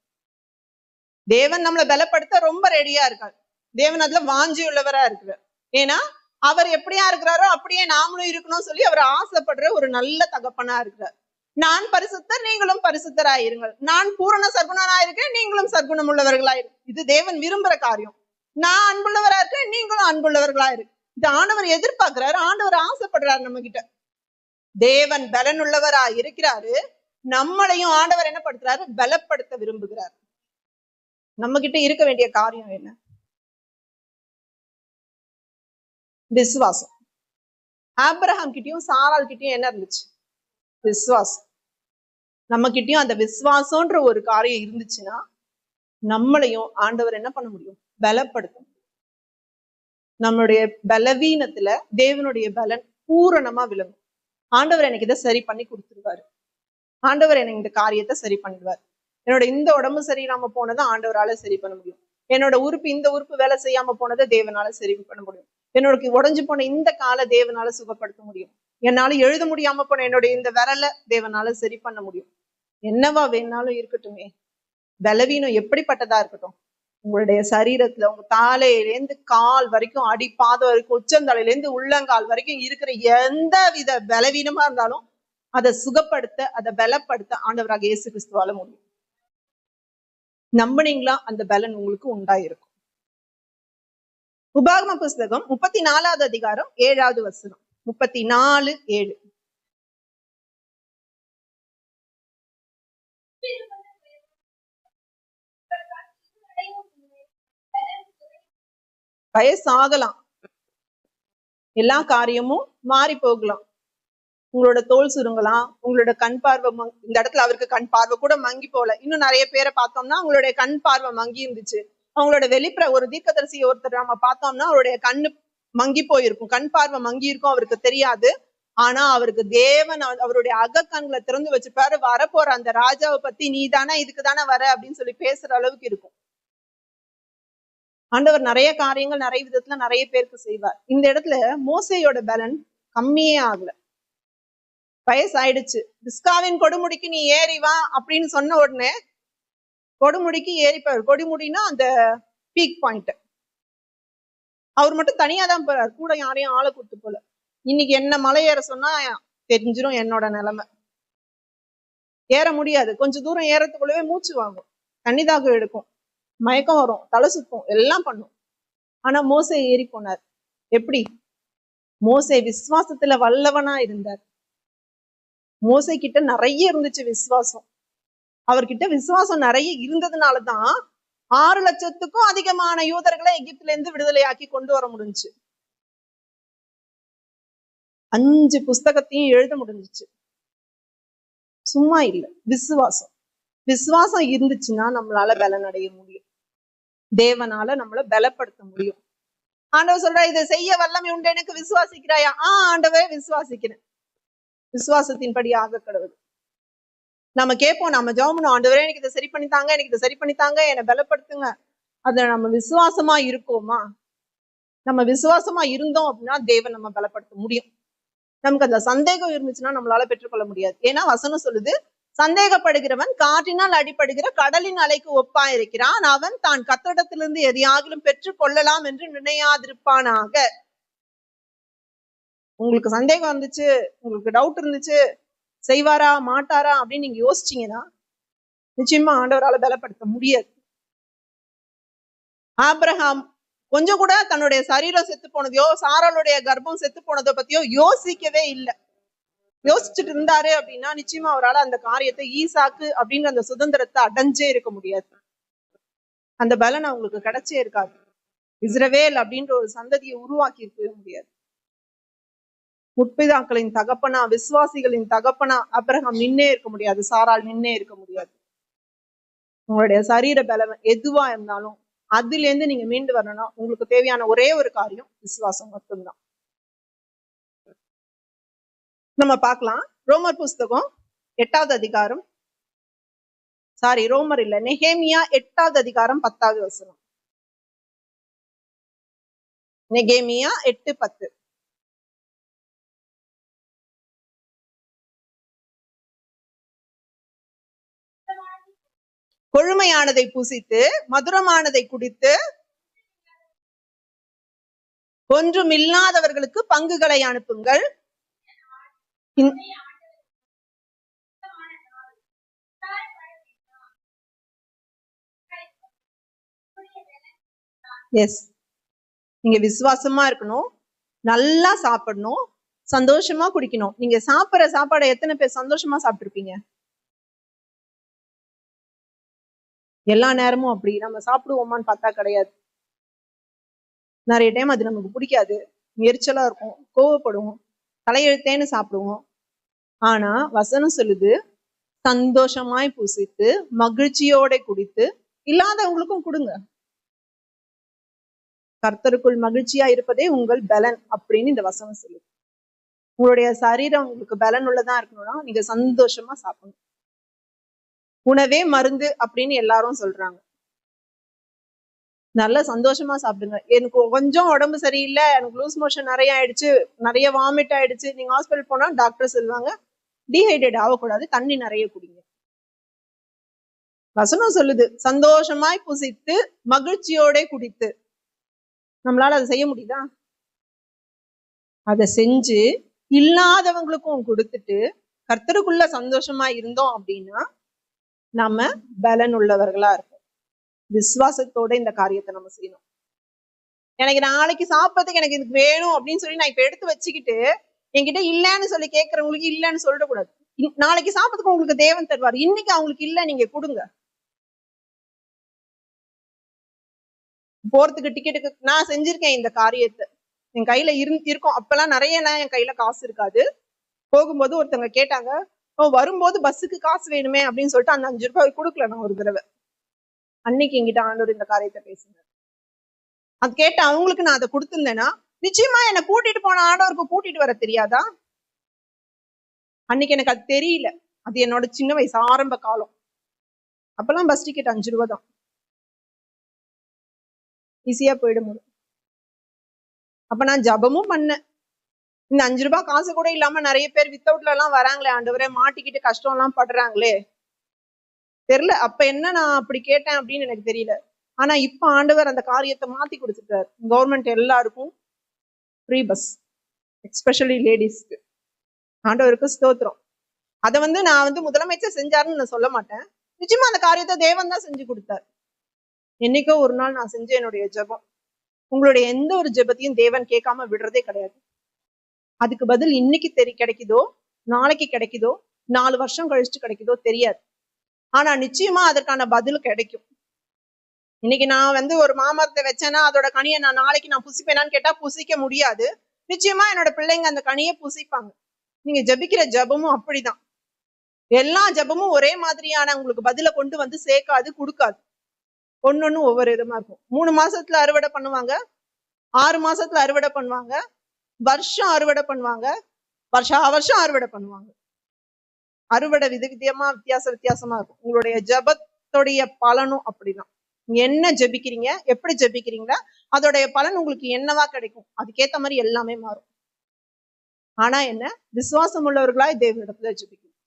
தேவன் நம்மளை பலப்படுத்த ரொம்ப ரெடியா இருக்காரு. தேவன் அதுல வாஞ்சி உள்ளவரா இருக்கிறார். ஏன்னா அவர் எப்படியா இருக்கிறாரோ அப்படியே நாமளும் இருக்கணும்னு சொல்லி அவர் ஆசைப்படுற ஒரு நல்ல தகப்பனா இருக்கிறார். நான் பரிசுத்தர், நீங்களும் பரிசுத்தராயிருங்கள். நான் பூரண சர்க்குணனாயிருக்கேன், நீங்களும் சர்க்குணம் உள்ளவர்களாயிருக்கு. இது தேவன் விரும்புற காரியம். நான் அன்புள்ளவரா இருக்கேன், நீங்களும் அன்புள்ளவர்களா இருக்கு. இது ஆண்டவர் எதிர்பார்க்கிறாரு, ஆண்டவர் ஆசைப்படுறாரு நம்ம கிட்ட. தேவன் பலனுள்ளவரா இருக்கிறாரு, நம்மளையும் ஆண்டவர் என்ன படுத்துறாரு? பலப்படுத்த விரும்புகிறார். நம்ம கிட்ட இருக்க வேண்டிய காரியம் என்ன? விசுவாசம். ஆபிரகாம் கிட்டயும் சாராள் கிட்டயும் என்ன இருந்துச்சு? விசுவாசம். நம்ம கிட்டயும் அந்த விசுவாசம்ன்ற ஒரு காரியம் இருந்துச்சுன்னா நம்மளையும் ஆண்டவர் என்ன பண்ண முடியும்? பலப்படுத்த முடியும். நம்மளுடைய பலவீனத்துல தேவனுடைய பலன் பூரணமா விளங்கும். ஆண்டவர் எனக்கு இதை சரி பண்ணி கொடுத்துருவாரு, ஆண்டவர் எனக்கு இந்த காரியத்தை சரி பண்ணிடுவார். என்னோட இந்த உடம்பு சரியில்லாம போனதை ஆண்டவரால சரி பண்ண முடியும். என்னோட உறுப்பு இந்த உறுப்பு வேலை செய்யாம போனதை தேவனால சரி பண்ண முடியும். என்னோட உடைஞ்சு போன இந்த காலை தேவனால சுகப்படுத்த முடியும். என்னால எழுத முடியாம போன என்னுடைய இந்த விரலை தேவனால சரி பண்ண முடியும். என்னவா வேணாலும் இருக்கட்டுமே, பலவீனம் எப்படிப்பட்டதா இருக்கட்டும், உங்களுடைய சரீரத்துல உங்க தலையிலேருந்து கால் வரைக்கும், அடிப்பாதம் வரைக்கும், உச்சந்தலையிலேருந்து உள்ளங்கால் வரைக்கும் இருக்கிற எந்த வித பலவீனமா இருந்தாலும் அதை சுகப்படுத்த, அதை பலப்படுத்த ஆண்டவராக இயேசு கிறிஸ்துவால முடியும். நம்பினீங்களா? அந்த பலன் உங்களுக்கு உண்டாயிருக்கும். உபாகம புஸ்தகம் 34வது அதிகாரம் 7வது வசனம். 34:7. வயசாகலாம், எல்லா காரியமும் மாறி போகலாம், உங்களோட தோல் சுருங்கலாம், உங்களோட கண் பார்வை இந்த இடத்துல அவருக்கு கண் பார்வை கூட மங்கி போல. இன்னும் நிறைய பேரை பார்த்தோம்னா அவங்களுடைய கண் பார்வை மங்கி இருந்துச்சு. அவங்களோட வெளிப்புற ஒரு தீர்க்கதரிசி ஒருத்தர் நம்ம பார்த்தோம்னா அவருடைய கண்ணு மங்கி போயிருக்கும், கண் பார்வை மங்கி இருக்கும், அவருக்கு தெரியாது. ஆனா அவருக்கு தேவன் அவருடைய அகக்கண்களை திறந்து வச்சுப்பாரு. வரப்போற அந்த ராஜாவை பத்தி, நீ தானே இதுக்கு தானே வர அப்படின்னு சொல்லி பேசுற அளவுக்கு இருக்கும். ஆண்டவர் நிறைய காரியங்கள் நிறைய விதத்துல நிறைய பேருக்கு செய்வார். இந்த இடத்துல மோசையோட பலன் கம்மியே ஆகல. வயசாயிடுச்சு, பிஸ்காவின் கொடுமுடிக்கு நீ ஏறி வா அப்படின்னு சொன்ன உடனே கொடுமுடிக்கு ஏறிப்பாரு. கொடுமுடினா அந்த பீக் பாயிண்ட். அவர் மட்டும் தனியா தான் போறாரு, கூட யாரையும் ஆளை கூட்டு போல. இன்னைக்கு என்ன மலை ஏற சொன்னா தெரிஞ்சிடும் என்னோட நிலைமை. ஏற முடியாது, கொஞ்சம் தூரம் ஏறத்துக்குள்ளவே மூச்சு வாங்கும், தண்ணிதாகம் எடுக்கும், மயக்கம் வரும், தலை சுத்தும், எல்லாம் பண்ணும். ஆனா மோசே ஏறி போனார். எப்படி? மோசே விசுவாசத்துல வல்லவனா இருந்தார். மோசே கிட்ட நிறைய இருந்துச்சு விசுவாசம். அவர்கிட்ட விசுவாசம் நிறைய இருந்ததுனாலதான் 6 லட்சத்துக்கும் அதிகமான யூதர்களை எகிப்துல இருந்து விடுதலையாக்கி கொண்டு வர முடிஞ்சுச்சு. 5 புஸ்தகத்தையும் எழுத முடிஞ்சிச்சு. சும்மா இல்ல, விசுவாசம். விசுவாசம் இருந்துச்சுன்னா நம்மளால பலன் அடைய முடியும், தேவனால நம்மள பலப்படுத்த முடியும். ஆண்டவர் சொல்றா, இதை செய்ய வல்லமை உண்டு, எனக்கு விசுவாசிக்கிறாயா? ஆண்டவே விசுவாசிக்கிறேன். விசுவாசத்தின்படி ஆக கடவுள். நம்ம கேட்போம், நம்ம ஜெபம் பண்ணுவோம், ஆண்டவரே எனக்கு இதை சரி பண்ணித்தாங்க, எனக்கு இதை சரி பண்ணித்தாங்க, என்னை பலப்படுத்துங்க. அதுல நம்ம விசுவாசமா இருக்கோமா? நம்ம விசுவாசமா இருந்தோம் அப்படின்னா தேவன் நம்ம பலப்படுத்த முடியும். நமக்கு அந்த சந்தேகம் இருந்துச்சுன்னா நம்மளால பெற்றுக்கொள்ள முடியாது. ஏன்னா வசனம் சொல்லுது, சந்தேகப்படுகிறவன் காற்றினால் அடிபடுகிற கடலின் அலைக்கு ஒப்பா இருக்கிறான், அவன் தான் கர்த்தரிடத்திலிருந்து எதையாகிலும் பெற்றுக் கொள்ளலாம் என்று நினையாதிருப்பானாக. உங்களுக்கு சந்தேகம் இருந்துச்சு, உங்களுக்கு டவுட் இருந்துச்சு, செய்வாரா மாட்டாரா அப்படின்னு நீங்க யோசிச்சீங்கன்னா நிச்சயமா ஆண்டவரால பலப்படுத்த முடியாது. ஆபிரகாம் கொஞ்சம் கூட தன்னுடைய சரீரம் செத்து போனதையோ சாராளுடைய கர்ப்பம் செத்து போனதை பத்தியோ யோசிக்கவே இல்லை. யோசிச்சுட்டு இருந்தாரு அப்படின்னா நிச்சயமா அவரால் அந்த காரியத்தை, ஈசாக்கு அப்படின்ற அந்த சுதந்திரத்தை அடைஞ்சே இருக்க முடியாது. அந்த பலன் அவங்களுக்கு கிடைச்சே இருக்காது. இஸ்ரவேல் அப்படின்ற ஒரு சந்ததியை உருவாக்கி இருக்கவே முடியாது. முற்பிதாக்களின் தகப்பனா, விசுவாசிகளின் தகப்பனா ஆபிரகாம் நின்னே இருக்க முடியாது, சாராள் நின்னே இருக்க முடியாது. உங்களுடைய சரீர பலம் எதுவா இருந்தாலும் அதுல இருந்து நீங்க மீண்டு வரணும்னா உங்களுக்கு தேவையான ஒரே ஒரு காரியம் விசுவாசம் மட்டும்தான். நம்ம பார்க்கலாம், ரோமர் புஸ்தகம் 8வது அதிகாரம், ரோமர் இல்ல, நெகேமியா 8வது அதிகாரம் 10வது வசனம். நெகேமியா 8:10. கொழுமையானதை புசித்து மதுரமானதை குடித்து ஒன்றும் இல்லாதவர்களுக்கு பங்குகளை அனுப்புங்கள். எஸ், நீங்க விசுவாசமா இருக்கணும், நல்லா சாப்பிடணும், சந்தோஷமா குடிக்கணும். நீங்க சாப்பிடுற சாப்பாடை எத்தனை பேர் சந்தோஷமா சாப்பிட்டுருப்பீங்க? எல்லா நேரமும் அப்படி நம்ம சாப்பிடுவோமான்னு பார்த்தா கிடையாது. நிறைய டைம் அது நமக்கு பிடிக்காது, எரிச்சலா இருக்கும், கோவப்படுவோம், தலையெழுத்தேன்னு சாப்பிடுவோம். ஆனா வசனம் சொல்லுது, சந்தோஷமாய் புசித்து மகிழ்ச்சியோட குடித்து இல்லாதவங்களுக்கும் கொடுங்க. கர்த்தருக்குள் மகிழ்ச்சியா இருப்பதே உங்கள் பலன் அப்படின்னு இந்த வசனம் சொல்லுது. உங்களுடைய சரீரம் உங்களுக்கு பலன் உள்ளதா இருக்கணும்னா நீங்க சந்தோஷமா சாப்பிடணும். உணவே மருந்து அப்படின்னு எல்லாரும் சொல்றாங்க. நல்லா சந்தோஷமா சாப்பிடுங்க. எனக்கு கொஞ்சம் உடம்பு சரியில்லை, எனக்கு லூஸ் மோஷன் நிறைய ஆயிடுச்சு, நிறைய வாமிட் ஆயிடுச்சு, நீங்க ஹாஸ்பிட்டல் போனா டாக்டர் சொல்லுவாங்க டீஹைட்ரேட் ஆகக்கூடாது, தண்ணி நிறைய குடிங்க. வசனம் சொல்லுது சந்தோஷமாய் புசித்து மகிழ்ச்சியோட குடித்து. நம்மளால அதை செய்ய முடியுதா? அதை செஞ்சு இல்லாதவங்களுக்கும் கொடுத்துட்டு கர்த்தருக்குள்ள சந்தோஷமா இருந்தோம் அப்படின்னா நம்ம பலன் உள்ளவர்களா இருப்போம். விசுவாசத்தோட இந்த காரியத்தை நம்ம செய்யணும். எனக்கு நாளைக்கு சாப்பிட்றதுக்கு எனக்கு இதுக்கு வேணும் அப்படின்னு சொல்லி நான் இப்ப எடுத்து வச்சுக்கிட்டு என்கிட்ட இல்லைன்னு சொல்லி கேட்கறவங்களுக்கு இல்லைன்னு சொல்லக்கூடாது. நாளைக்கு சாப்பிட்றதுக்கு உங்களுக்கு தேவன் தருவார், இன்னைக்கு அவங்களுக்கு இல்லை, நீங்க கொடுங்க. போறதுக்கு டிக்கெட்டுக்கு நான் செஞ்சிருக்கேன் இந்த காரியத்தை. என் கையில இருக்கும் அப்பெல்லாம் நிறைய என் கையில காசு இருக்காது. போகும்போது ஒருத்தவங்க கேட்டாங்க, வரும்போது பஸ்ஸுக்கு காசு வேணுமே அப்படின்னு சொல்லிட்டு அந்த 5 ரூபாய் கொடுக்கல நான் ஒரு தடவை. அன்னைக்கு என்கிட்ட ஆண்டவர் இந்த காரியத்தை பேசுங்க. அது கேட்ட அவங்களுக்கு நான் அதை கொடுத்திருந்தேன்னா நிச்சயமா என்னை கூட்டிட்டு போன ஆண்டவருக்கு கூட்டிட்டு வர தெரியாதா? அன்னைக்கு எனக்கு அது தெரியல. அது என்னோட சின்ன வயசு ஆரம்ப காலம். அப்பெல்லாம் பஸ் டிக்கெட் 5 ரூபாய் தான், ஈஸியா போயிட முடியும். அப்ப நான் ஜபமும் பண்ணேன். இந்த 5 ரூபாய் காசு கூட இல்லாம நிறைய பேர் வித்தவுட்ல எல்லாம் வராங்களே ஆண்டவரே, மாட்டிக்கிட்டு கஷ்டம் எல்லாம் படுறாங்களே. தெரியல அப்ப என்ன நான் அப்படி கேட்டேன் அப்படின்னு எனக்கு தெரியல. ஆனா இப்ப ஆண்டவர் அந்த காரியத்தை மாத்தி கொடுத்துட்டாரு. கவர்மெண்ட் எல்லாருக்கும் ஃப்ரீ பஸ், எஸ்பெஷலி லேடிஸ்க்கு. ஆண்டவருக்கு ஸ்தோத்திரம். அதை நான் முதலமைச்சர் செஞ்சாருன்னு நான் சொல்ல மாட்டேன். நிச்சயமா அந்த காரியத்தை தேவன் தான் செஞ்சு கொடுத்தாரு. என்னைக்கோ ஒரு நாள் நான் செஞ்ச என்னுடைய ஜெபம். உங்களுடைய எந்த ஒரு ஜெபத்தையும் தேவன் கேட்காம விடுறதே கிடையாது. அதுக்கு பதில் இன்னைக்கு கிடைக்குதோ, நாளைக்கு கிடைக்குதோ, 4 வருஷம் கழிச்சு கிடைக்குதோ தெரியாது. ஆனா நிச்சயமா அதற்கான பதில் கிடைக்கும். இன்னைக்கு நான் ஒரு மாமரத்தை வச்சேன்னா அதோட கனியை நான் நாளைக்கு நான் புசிப்பேனான்னு கேட்டா புசிக்க முடியாது. நிச்சயமா என்னோட பிள்ளைங்க அந்த கனியை புசிப்பாங்க. நீங்க ஜபிக்கிற ஜபமும் அப்படிதான். எல்லா ஜபமும் ஒரே மாதிரியான உங்களுக்கு பதில கொண்டு சேர்க்காது, கொடுக்காது. ஒன்னொன்னு ஒவ்வொரு விதமா இருக்கும். 3 மாசத்துல அறுவடை பண்ணுவாங்க, 6 மாசத்துல அறுவடை பண்ணுவாங்க, வருஷம் அறுவடை பண்ணுவாங்க, வருஷம் அறுவடை பண்ணுவாங்க. அறுவடை வித்தியாசமா இருக்கும். உங்களுடைய ஜபத்துடைய பலனும் அப்படிதான். என்ன ஜபிக்கிறீங்க, எப்படி ஜபிக்கிறீங்களா, அதோடைய பலன் உங்களுக்கு என்னவா கிடைக்கும், அதுக்கேத்த மாதிரி எல்லாமே மாறும். ஆனா என்ன, விசுவாசம் உள்ளவர்களாய் தேவனிடத்துல ஜபிக்கணும்.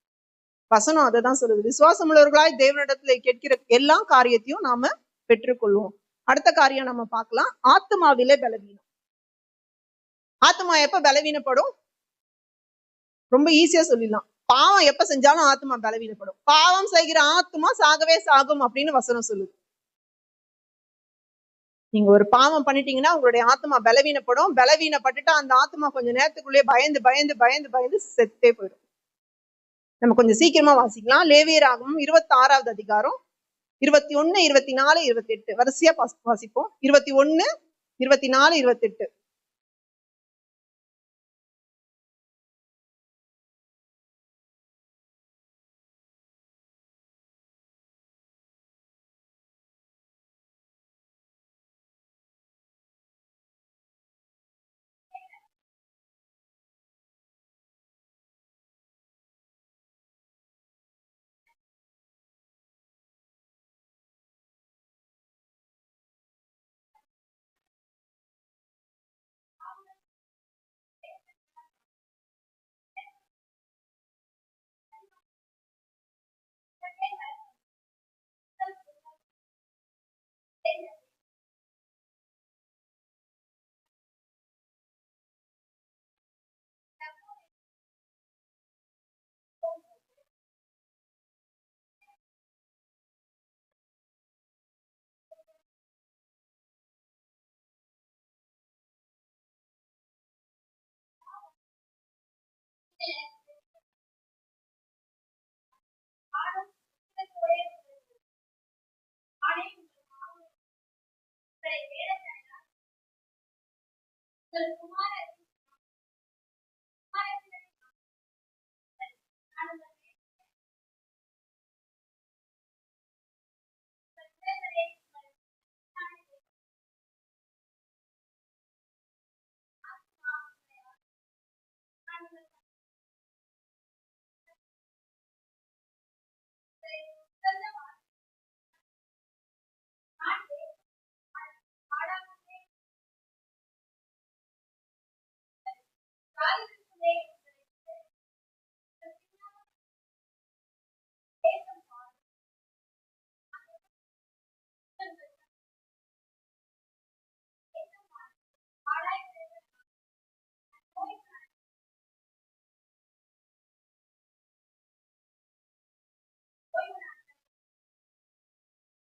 வசனம் அதை தான் சொல்லுது. விசுவாசம் உள்ளவர்களாய் தேவனிடத்துல கேட்கிற எல்லா காரியத்தையும் நாம பெற்றுக்கொள்வோம். அடுத்த காரியம் நம்ம பார்க்கலாம், ஆத்மாவிலே பலவீனம். ஆத்மா எப்ப பலவீனப்படும்? ரொம்ப ஈஸியா சொல்லிடலாம். பாவம் எப்ப செஞ்சாலும் ஆத்மா பலவீனப்படும். பாவம் செய்கிற ஆத்மா சாகவே சாகும் அப்படின்னு வசனம் சொல்லுது. நீங்க ஒரு பாவம் பண்ணிட்டீங்கன்னா உங்களுடைய ஆத்மா பலவீனப்படும். பலவீனப்பட்டுட்டா அந்த ஆத்மா கொஞ்ச நேரத்துக்குள்ளேயே பயந்து பயந்து பயந்து பயந்து செத்தே போயிடும். நம்ம கொஞ்சம் சீக்கிரமா வாசிக்கலாம். லேவியராகமம் 26வது அதிகாரம் 21, 24, 28 வரிசையா வாசிப்போம். 21, 24, 28.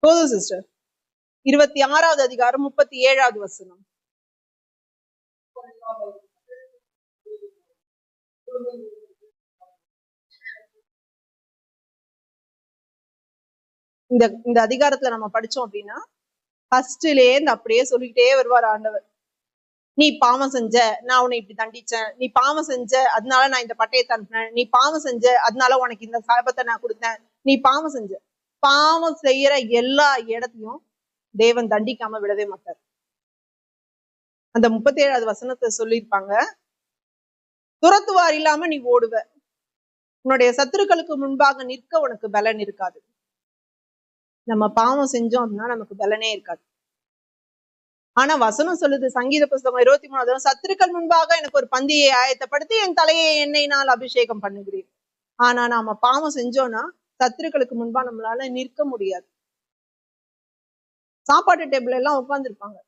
போதும் சிஸ்டர். 26வது அதிகாரம் 37வது வசனம். இந்த அதிகாரத்துல நம்ம படிச்சோம் அப்படின்னா ஃபர்ஸ்ட்லயே இருந்து அப்படியே சொல்லிக்கிட்டே வருவார் ஆண்டவர். நீ பாவம் செஞ்ச, நான் உன்னை இப்படி தண்டிச்சேன். நீ பாவம் செஞ்ச, அதனால நான் இந்த பட்டயத்தை அனுப்பினேன். நீ பாவம் செஞ்ச, அதனால உனக்கு இந்த சாபத்தை நான் கொடுத்தேன். நீ பாவம் செஞ்ச. பாவம் செய்யற எல்லா இடத்தையும் தேவன் தண்டிக்காம விடவே மாட்டார். அந்த 37வது வசனத்தை சொல்லியிருப்பாங்க, துரத்துவார் இல்லாம நீ ஓடுவ, உன்னுடைய சத்துருக்களுக்கு முன்பாக நிற்க உனக்கு பலன் இருக்காது. நம்ம பாவம் செஞ்சோம் அப்படின்னா நமக்கு பலனே இருக்காது. ஆனா வசனம் சொல்லுது, சங்கீத புஸ்தகம் 23வது, சத்துருக்கள் முன்பாக எனக்கு ஒரு பந்தியை ஆயத்தப்படுத்தி என் தலையை எண்ணெயினால் அபிஷேகம் பண்ணுகிறேன். ஆனா நாம பாவம் செஞ்சோம்னா சத்துருக்களுக்கு முன்பா நம்மளால நிற்க முடியாது. சாப்பாட்டு டேபிள் எல்லாம் உட்கார்ந்துருப்பாங்க,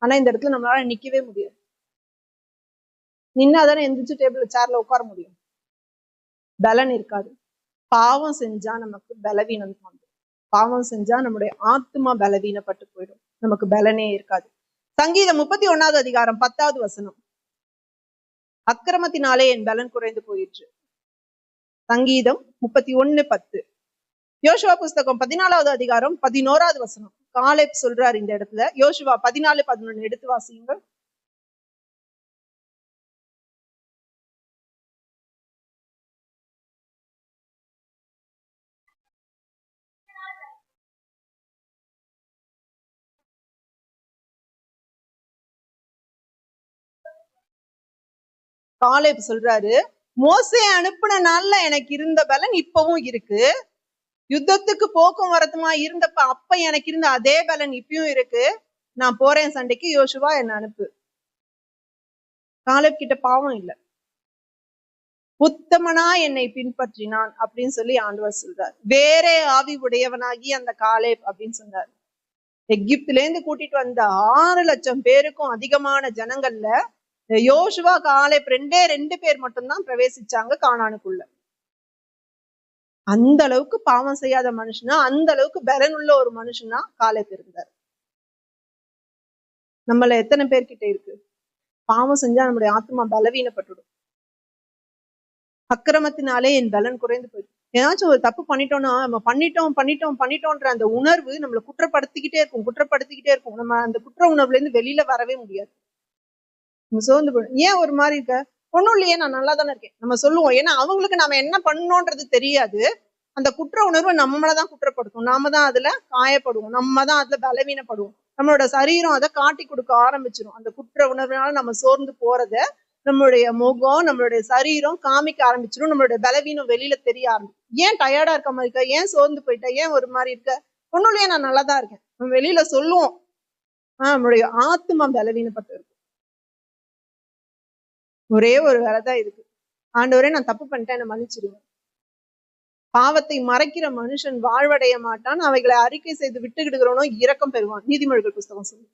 ஆனா இந்த இடத்துல நம்மளால நிக்கவே முடியாது. நின்னாதானே எந்திரிச்சு டேபிள் சேர்ல உட்கார முடியும். பலன் இருக்காது. பாவம் செஞ்சா நமக்கு பலவீனம் தான். பாவம் செஞ்சா நம்முடைய ஆத்மா பலவீனப்பட்டு போயிடும், நமக்கு பலனே இருக்காது. சங்கீதம் 31வது அதிகாரம் 10வது வசனம், அக்கிரமத்தினாலே என் பலன் குறைந்து போயிற்று. சங்கீதம் 31:10. யோசுவா புஸ்தகம் 14வது அதிகாரம் 11வது வசனம், காலேப் சொல்றாரு இந்த இடத்துல. யோசுவா 14:11 எடுத்து வாசியுங்கள். காலேப் சொல்றாரு, மோசே அனுப்பின நாள்ல எனக்கு இருந்த பலன் இப்பவும் இருக்கு. யுத்தத்துக்கு போக்கும் வரத்துமா இருந்தப்ப அப்ப எனக்கு இருந்த அதே பலன் இப்பயும் இருக்கு. நான் போறேன் சண்டைக்கு, யோசுவா என்ன அனுப்பு. காலேப் கிட்ட பாவம் இல்லை. உத்தமனா என்னை பின்பற்றினான் அப்படின்னு சொல்லி ஆண்டவர் சொல்றார். வேறே ஆவி உடையவனாகி அந்த காலேப் அப்படின்னு சொன்னார். எகிப்துல இருந்து கூட்டிட்டு வந்த 6 லட்சம் பேருக்கும் அதிகமான ஜனங்கள்ல யோசுவா காலேப் 2 பேர் மட்டும்தான் பிரவேசிச்சாங்க கானானுக்குள்ள. அந்த அளவுக்கு பாவம் செய்யாத மனுஷனா, அந்த அளவுக்கு பலனுள்ள ஒரு மனுஷனா காலேப் இருந்தார். நம்மள எத்தனை பேர்கிட்ட இருக்கு? பாவம் செஞ்சா நம்முடைய ஆத்மா பலவீனப்பட்டுடும். அக்கிரமத்தினாலே என் பலன் குறைந்து போயிடும். ஏதாச்சும் ஒரு தப்பு பண்ணிட்டோம்னா நம்ம பண்ணிட்டோம்ன்ற அந்த உணர்வு நம்மளை குற்றப்படுத்திக்கிட்டே இருக்கும். நம்ம அந்த குற்ற உணர்வுல இருந்து வெளியில வரவே முடியாது. நம்ம சோர்ந்து போயிடும். ஏன் ஒரு மாதிரி இருக்க? ஒண்ணும் இல்லையே, நான் நல்லா தானே இருக்கேன் நம்ம சொல்லுவோம். ஏன்னா அவங்களுக்கு நாம என்ன பண்ணோன்றது தெரியாது. அந்த குற்ற உணர்வு நம்மளதான் குற்றப்படுத்தும். நாம தான் அதுல காயப்படுவோம், நம்ம தான் அதுல பலவீனப்படுவோம். நம்மளோட சரீரம் அதை காட்டி கொடுக்க ஆரம்பிச்சிடும். அந்த குற்ற உணர்வுனால நம்ம சோர்ந்து போறத நம்மளுடைய முகம், நம்மளுடைய சரீரம் காமிக்க ஆரம்பிச்சிடும். நம்மளுடைய பலவீனம் வெளியில தெரிய ஆரம்பிக்கும். ஏன் டயர்டா இருக்க மாதிரி இருக்க? ஏன் சோர்ந்து போயிட்ட? ஏன் ஒரு மாதிரி இருக்க? ஒண்ணும் இல்லையே, நான் நல்லா தான் இருக்கேன் நம்ம வெளியில சொல்லுவோம். நம்மளுடைய ஆத்மா பலவீனப்பட்டு இருக்கும். ஒரே ஒரு வேலைதான் இருக்கு, ஆண்டவரே நான் தப்பு பண்ணிட்டேன், என்ன மன்னிச்சிருங்க. பாவத்தை மறைக்கிற மனுஷன் வாழ்வடைய மாட்டான், அவைகளை அறிக்கை செய்து விட்டுக்கிடுகிறவனோ இரக்கம் பெறுவான். நீதிமொழிகள் புஸ்தகம் சொல்லு.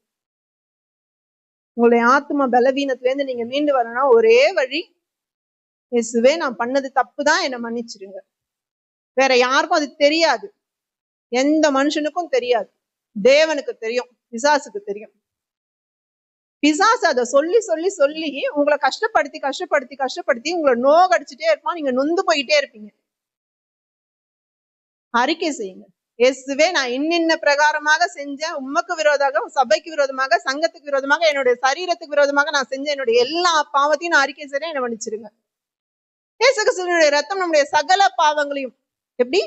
உங்களுடைய ஆத்மா பலவீனத்துல இருந்து நீங்க மீண்டு வரணும்னா ஒரே வழி, இயேசுவே நான் பண்ணது தப்புதான், என்னை மன்னிச்சிருங்க. வேற யாருக்கும் அது தெரியாது, எந்த மனுஷனுக்கும் தெரியாது. தேவனுக்கு தெரியும், பிசாசுக்கு தெரியும். பிசாசு அதை சொல்லி சொல்லி சொல்லி உங்களை கஷ்டப்படுத்தி உங்களை நோகடிச்சுட்டே இருப்பான். நீங்க நொந்து போயிட்டே இருப்பீங்க. அறிக்கை செய்யுங்க, இயேசுவே, நான் இன்னின்ன பிரகாரமாக செஞ்சேன், உமக்கு விரோதமாக, சபைக்கு விரோதமாக, சங்கத்துக்கு விரோதமாக, என்னுடைய சரீரத்துக்கு விரோதமாக நான் செஞ்ச என்னுடைய எல்லா பாவத்தையும் நான் அறிக்கை செய்றேன், என்னை மன்னிச்சிருங்க. இயேசு கிறிஸ்துவினுடைய ரத்தம் நம்முடைய சகல பாவங்களையும், எப்படி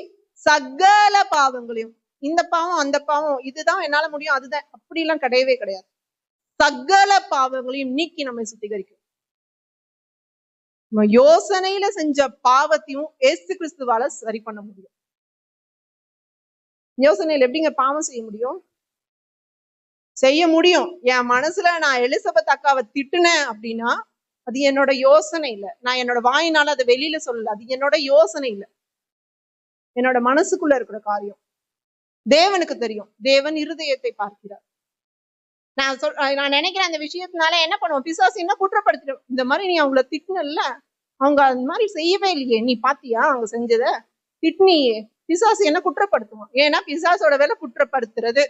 சகல பாவங்களையும், இந்த பாவம் அந்த பாவம் இதுதான் என்னால முடியும் அதுதான், அப்படி எல்லாம் கிடையவே கிடையாது. சகல பாவங்களையும் நீக்கி நம்மை சுத்திகரிக்கும். நம்ம யோசனையில செஞ்ச பாவத்தையும் இயேசு கிறிஸ்துவால சரி பண்ண முடியும். யோசனையில எப்படிங்க பாவம் செய்ய முடியும்? செய்ய முடியும். என் மனசுல நான் எலிசபெத் அக்காவை திட்டுனேன் அப்படின்னா அது என்னோட யோசனை இல்ல, நான் என்னோட வாயினால அதை வெளியில சொல்லல, அது என்னோட யோசனை இல்ல, என்னோட மனசுக்குள்ள இருக்கிற காரியம். தேவனுக்கு தெரியும், தேவன் இருதயத்தை பார்க்கிறார். நான் நினைக்கிறேன் அந்த விஷயத்தினால என்ன பண்ணுவோம், பிசாசு என்ன குற்றப்படுத்திடும், இந்த மாதிரி நீ அவங்கள திட்டினல்ல, அவங்க அந்த மாதிரி செய்யவே இல்லையே, நீ பாத்தியா அவங்க செஞ்சத, திட்டினியே. பிசாசு என்ன குற்றப்படுத்துவான், ஏன்னா பிசாசோட வேலை குற்றப்படுத்துறது.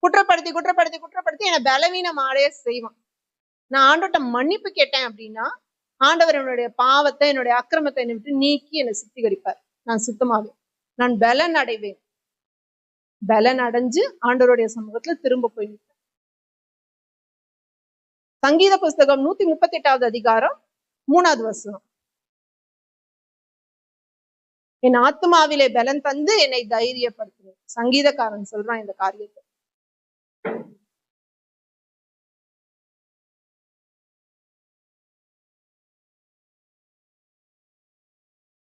குற்றப்படுத்தி குற்றப்படுத்தி குற்றப்படுத்தி என்னை பலவீனமாடைய செய்வான். நான் ஆண்டவர்கிட்ட மன்னிப்பு கேட்டேன் அப்படின்னா ஆண்டவர் என்னுடைய பாவத்தை, என்னுடைய அக்கிரமத்தை என்னை விட்டு நீக்கி என்னை சுத்திகரிப்பார். நான் சுத்தமாவேன், நான் பலன் அடைவேன். பலன் அடைஞ்சு ஆண்டவருடைய சமூகத்துல திரும்ப போயிருப்பேன். சங்கீத புஸ்தகம் 138வது அதிகாரம் 3வது வசனம். என் ஆத்மாவிலே பலன் தந்து என்னை தைரியப்படுத்துவேன். சங்கீதக்காரன் சொல்றான் இந்த காரியத்தை.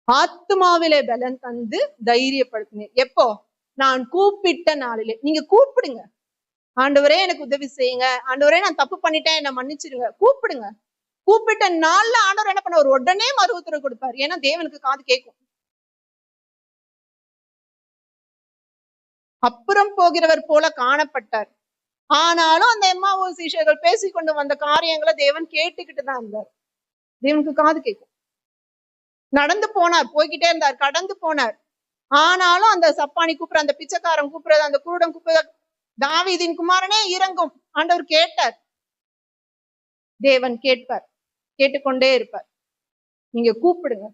ஆத்மாவிலே பலன் தந்து தைரியப்படுத்தினேன். எப்போ? நான் கூப்பிட்ட நாளிலே. நீங்க கூப்பிடுங்க, ஆண்டவரே எனக்கு உதவி செய்யுங்க, ஆண்டவரே நான் தப்பு பண்ணிட்டேன் என்னை மன்னிச்சிருங்க, கூப்பிடுங்க. கூப்பிட்ட நாள்ல ஆண்டவர் என்ன பண்ணுவார், உடனே மறு உத்தரவு கொடுப்பார். ஏன்னா தேவனுக்கு காது கேட்கும். அப்புறம் போகிறவர் போல காணப்பட்டார், ஆனாலும் அந்த எம்மாவூர் சீஷர்கள் பேசிக்கொண்டு வந்த காரியங்களை தேவன் கேட்டுக்கிட்டு தான் இருந்தார். தேவனுக்கு காது கேட்கும். நடந்து போனார், போய்கிட்டே இருந்தார், கடந்து போனார். ஆனாலும் அந்த சப்பானி கூப்பிடுற, அந்த பிச்சைக்காரன் கூப்பிடுறது, அந்த குருடன் கூப்பிடுற, தாவீதின் குமாரனே இறங்கும், ஆண்டவர் கேட்டார். தேவன் கேட்பார், கேட்டுக்கொண்டே இருப்பார். நீங்க கூப்பிடுங்க,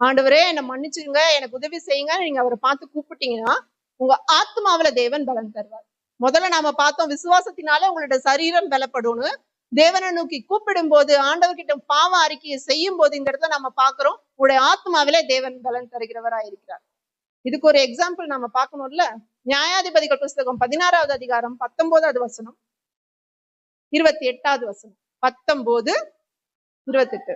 ஆண்டவரே என்னை மன்னிச்சுங்க, எனக்கு உதவி செய்யுங்க, நீங்க அவரை பார்த்து கூப்பிட்டீங்கன்னா உங்க ஆத்மாவில தேவன் பலன் தருவார். முதல்ல நாம பார்த்தோம், விசுவாசத்தினாலே உங்களோட சரீரம் பலப்படும்னு. தேவனை நோக்கி கூப்பிடும் போது, ஆண்டவர்கிட்ட பாவ அறிக்கையை செய்யும் போது, இந்த இடத்துல நம்ம பாக்குறோம் உங்களுடைய ஆத்மாவிலே தேவன் பலன் தருகிறவரா இருக்கிறார். இதுக்கு ஒரு எக்ஸாம்பிள் நாம பார்க்கணும்ல. நியாயாதிபதிகள் புஸ்தகம் 16வது அதிகாரம் 19வது வசனம் 28வது வசனம். 19, 28.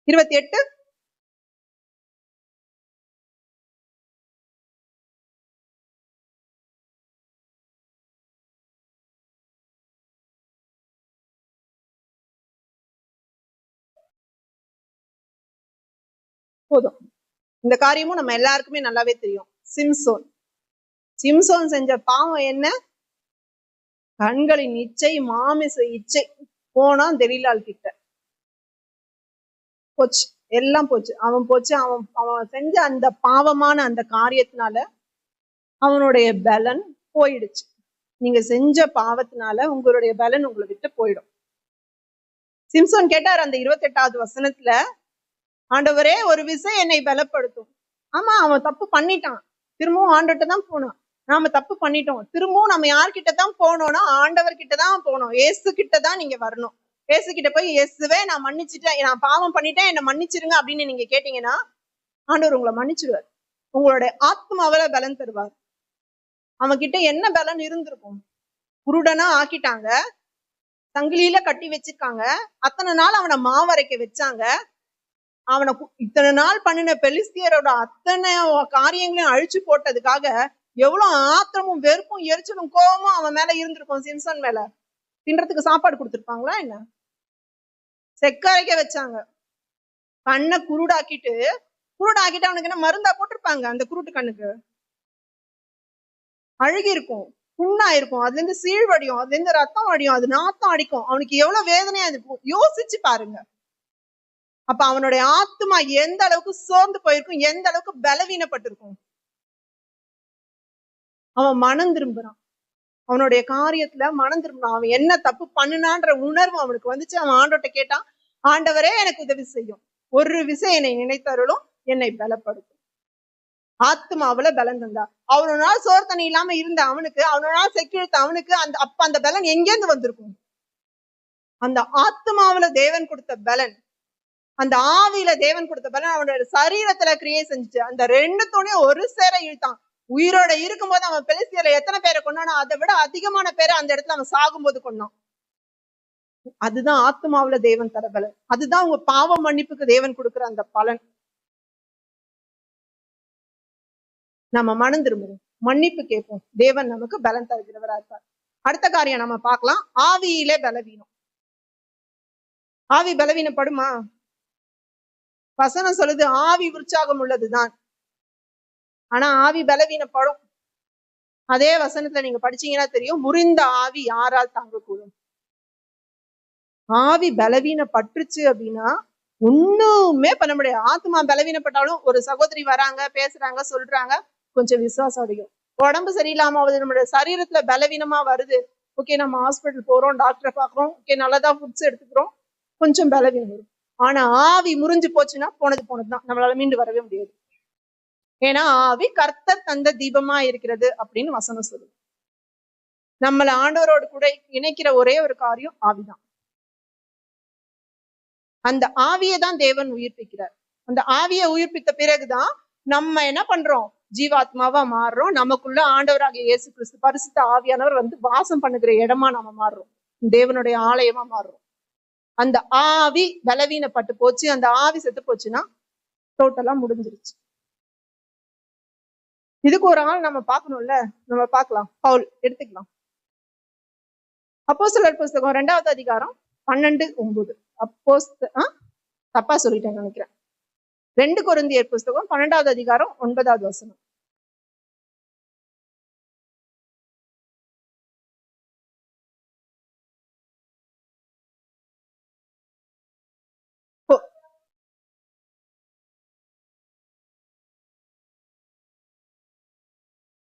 இருபத்தி 28. போதும். இந்த காரியமும் நம்ம எல்லாருக்குமே நல்லாவே தெரியும். சிம்சோன் செஞ்ச பாவம் என்ன? கண்களின் இச்சை, மாமிச இச்சை. போனான் தெலீலாள் கிட்ட, போச்சு, எல்லாம் போச்சு. அவன் போச்சு, அவன் செஞ்ச அந்த பாவமான அந்த காரியத்தினால அவனுடைய பலன் போயிடுச்சு. நீங்க செஞ்ச பாவத்தினால உங்களுடைய பலன் உங்களை விட்டு போயிடும். சிம்சோன் கேட்டார் அந்த 28வது வசனத்துல, ஆண்டவரே ஒரு விசை என்னை பலப்படுத்தும். ஆமா, அவன் தப்பு பண்ணிட்டான், திரும்பவும் ஆண்டவர்கிட்ட தான் போனான். நாம தப்பு பண்ணிட்டோம், திரும்பவும் நம்ம யார்கிட்ட தான் போனோம்னா ஆண்டவர்கிட்ட தான் போனோம். இயேசு கிட்ட தான் நீங்க வரணும். இயேசு கிட்ட போய், இயேசுவே நான் மன்னிச்சுட்டேன், நான் பாவம் பண்ணிட்டேன், என்னை மன்னிச்சிருங்க அப்படின்னு நீங்க கேட்டீங்கன்னா ஆண்டவர் உங்களை மன்னிச்சிடுவார். உங்களுடைய ஆத்மாவில பலன் தருவார். அவன் கிட்ட என்ன பலன் இருந்திருக்கும்? குருடனா ஆக்கிட்டாங்க, சங்கிலியில கட்டி வச்சிருக்காங்க, அத்தனை நாள் அவனை மாவரைக்க வச்சாங்க, அவனை இத்தனை நாள் பண்ணின பெலிஸ்தியரோட அத்தனை காரியங்களையும் அழிச்சு போட்டதுக்காக எவ்வளவு ஆத்திரமும் வெறுப்பும் எரிச்சலும் கோபமும் அவன் மேல இருந்திருக்கும். சிம்சன் மேல தின்றதுக்கு சாப்பாடு கொடுத்துருப்பாங்களா என்ன? செக்கரைக்க வச்சாங்க, கண்ணை குருடாக்கிட்டு அவனுக்கு என்ன மருந்தா போட்டிருப்பாங்க? அந்த குருட்டு கண்ணுக்கு அழுகி இருக்கும், புண்ணா இருக்கும், அதுல இருந்து சீழ்வடியும், அதுல இருந்து ரத்தம் அடியும், அது நாத்தம் அடிக்கும். அவனுக்கு எவ்வளவு வேதனையா இருக்கும் யோசிச்சு பாருங்க. அப்ப அவனுடைய ஆத்மா எந்த அளவுக்கு சோர்ந்து போயிருக்கும், எந்த அளவுக்கு பலவீனப்பட்டிருக்கும். அவன் மனம் திரும்புறான், அவனுடைய காரியத்துல மனம் திரும்பினான். அவன் என்ன தப்பு பண்ணுனான்ற உணர்வு அவனுக்கு வந்துச்சு. அவன் ஆண்டவர்கிட்ட கேட்டான், ஆண்டவரே எனக்கு உதவி செய்யும், ஒரு விஷயம் என்னை நினைத்தருளும், என்னை பலப்படுத்தும். ஆத்மாவுல பலன் தந்தா. அவ்வளவு நாள் சோறு தண்ணி இல்லாம இருந்த அவனுக்கு, அவ்வளவு நாள் செக்கிழுத்த அவனுக்கு அந்த பலன் எங்கேருந்து வந்திருக்கும்? அந்த ஆத்மாவுல தேவன் கொடுத்த பலன், அந்த ஆவியில தேவன் கொடுத்த பலன் அவனோட சரீரத்துல கிரியை செஞ்சுச்சு. அந்த ரெண்டு துணையும் ஒரு சேர இழுத்தான். உயிரோட இருக்கும்போது அவன் பெலிஸ்தியர்ல எத்தனை பேரை கொண்டானோ அதை விட அதிகமான பேரை அந்த இடத்துல அவன் சாகும்போது கொண்டான். அதுதான் ஆத்மாவுல தேவன் தர பலன். அதுதான் உங்க பாவ மன்னிப்புக்கு தேவன் கொடுக்குற அந்த பலன். நம்ம மனம் திரும்புவோம், மன்னிப்பு கேட்போம், தேவன் நமக்கு பலன் தருகிறவரா இருப்பார். அடுத்த காரியம் நம்ம பார்க்கலாம், ஆவியிலே பலவீனம். ஆவி பலவீனப்படுமா? வசனம் சொல்லுது ஆவி உற்சாகம் உள்ளதுதான், ஆனா ஆவி பலவீனப்படும். அதே வசனத்துல நீங்க படிச்சீங்கன்னா தெரியும், முறிந்த ஆவி யாரால் தாங்கக்கூடும்? ஆவி பலவீனப்பட்டுருச்சு அப்படின்னா ஒண்ணுமே பண்ண முடியாது. ஆத்மா பலவீனப்பட்டாலும் ஒரு சகோதரி வராங்க, பேசுறாங்க, சொல்றாங்க, கொஞ்சம் விசுவாசம் அடையும். உடம்பு சரியில்லாம ஆகுது, நம்மளுடைய சரீரத்துல பலவீனமா வருது, ஓகே நம்ம ஹாஸ்பிட்டல் போறோம், டாக்டரை பாக்குறோம், ஓகே நல்லதா ஃபுட்ஸ் எடுத்துக்கிறோம், கொஞ்சம் பலவீனம் வரும். ஆனா ஆவி முறிஞ்சு போச்சுன்னா போனதுதான், நம்மளால மீண்டு வரவே முடியாது. ஏன்னா ஆவி கர்த்தர் தந்த தீபமா இருக்கிறது அப்படின்னு வசனம் சொல்லுது. நம்மள ஆண்டவரோடு கூட இணைக்கிற ஒரே ஒரு காரியம் ஆவிதான். அந்த ஆவியை தான் தேவன் உயிர்ப்பிக்கிறார். அந்த ஆவியை உயிர்ப்பித்த பிறகுதான் நம்ம என்ன பண்றோம், ஜீவாத்மாவா மாறுறோம். நமக்குள்ள ஆண்டவராகிய இயேசு கிறிஸ்து பரிசுத்த ஆவியானவர் வந்து வாசம் பண்ணுகிற இடமா நம்ம மாறுறோம், தேவனுடைய ஆலயமா மாறுறோம். அந்த ஆவி பலவீனப்பட்டு போச்சு, அந்த ஆவி செத்து போச்சுன்னா டோட்டலா முடிஞ்சிருச்சு. இதுக்கு ஒரு ஆள் நம்ம பார்க்கணும்ல, நம்ம பார்க்கலாம். பவுல் எடுத்துக்கலாம். அப்போஸ்தலர் புஸ்தகம் 2வது அதிகாரம் 12:9. தப்பா சொல்லிட்டேன்னு நினைக்கிறேன். 2 கொரிந்தியர் புஸ்தகம் 12வது அதிகாரம் 9வது வசனம்.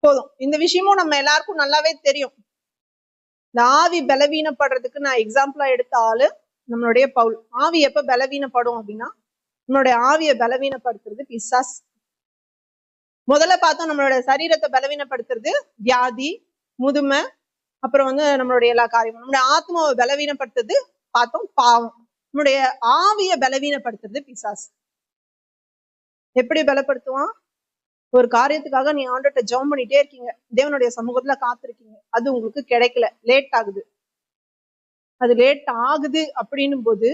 போதும், இந்த விஷயமும் நம்ம எல்லாருக்கும் நல்லாவே தெரியும். இந்த ஆவி பலவீனப்படுறதுக்கு நான் எக்ஸாம்பிளா எடுத்த ஆளு நம்மளுடைய பவுல். ஆவி எப்ப பலவீனப்படும் அப்படின்னா, நம்மளுடைய ஆவியை பலவீனப்படுத்துறது பிசாஸ். முதல்ல பார்த்தோம், நம்மளுடைய சரீரத்தை பலவீனப்படுத்துறது வியாதி, முதுமை, அப்புறம் வந்து நம்மளுடைய எல்லா காரியமும். நம்மளுடைய ஆத்மாவை பலவீனப்படுத்துறது பார்த்தோம் பாவம். நம்மளுடைய ஆவியை பலவீனப்படுத்துறது பிசாஸ். எப்படி பலப்படுத்துவான்? ஒரு காரியத்துக்காக நீ ஆண்டவர்கிட்ட ஜெபம் பண்ணிட்டே இருக்கீங்க, தேவனுடைய சமூகத்துல காத்திருக்கீங்க, அது உங்களுக்கு கிடைக்கல, லேட் ஆகுது. அது லேட் ஆகுது அப்படின்னும் போது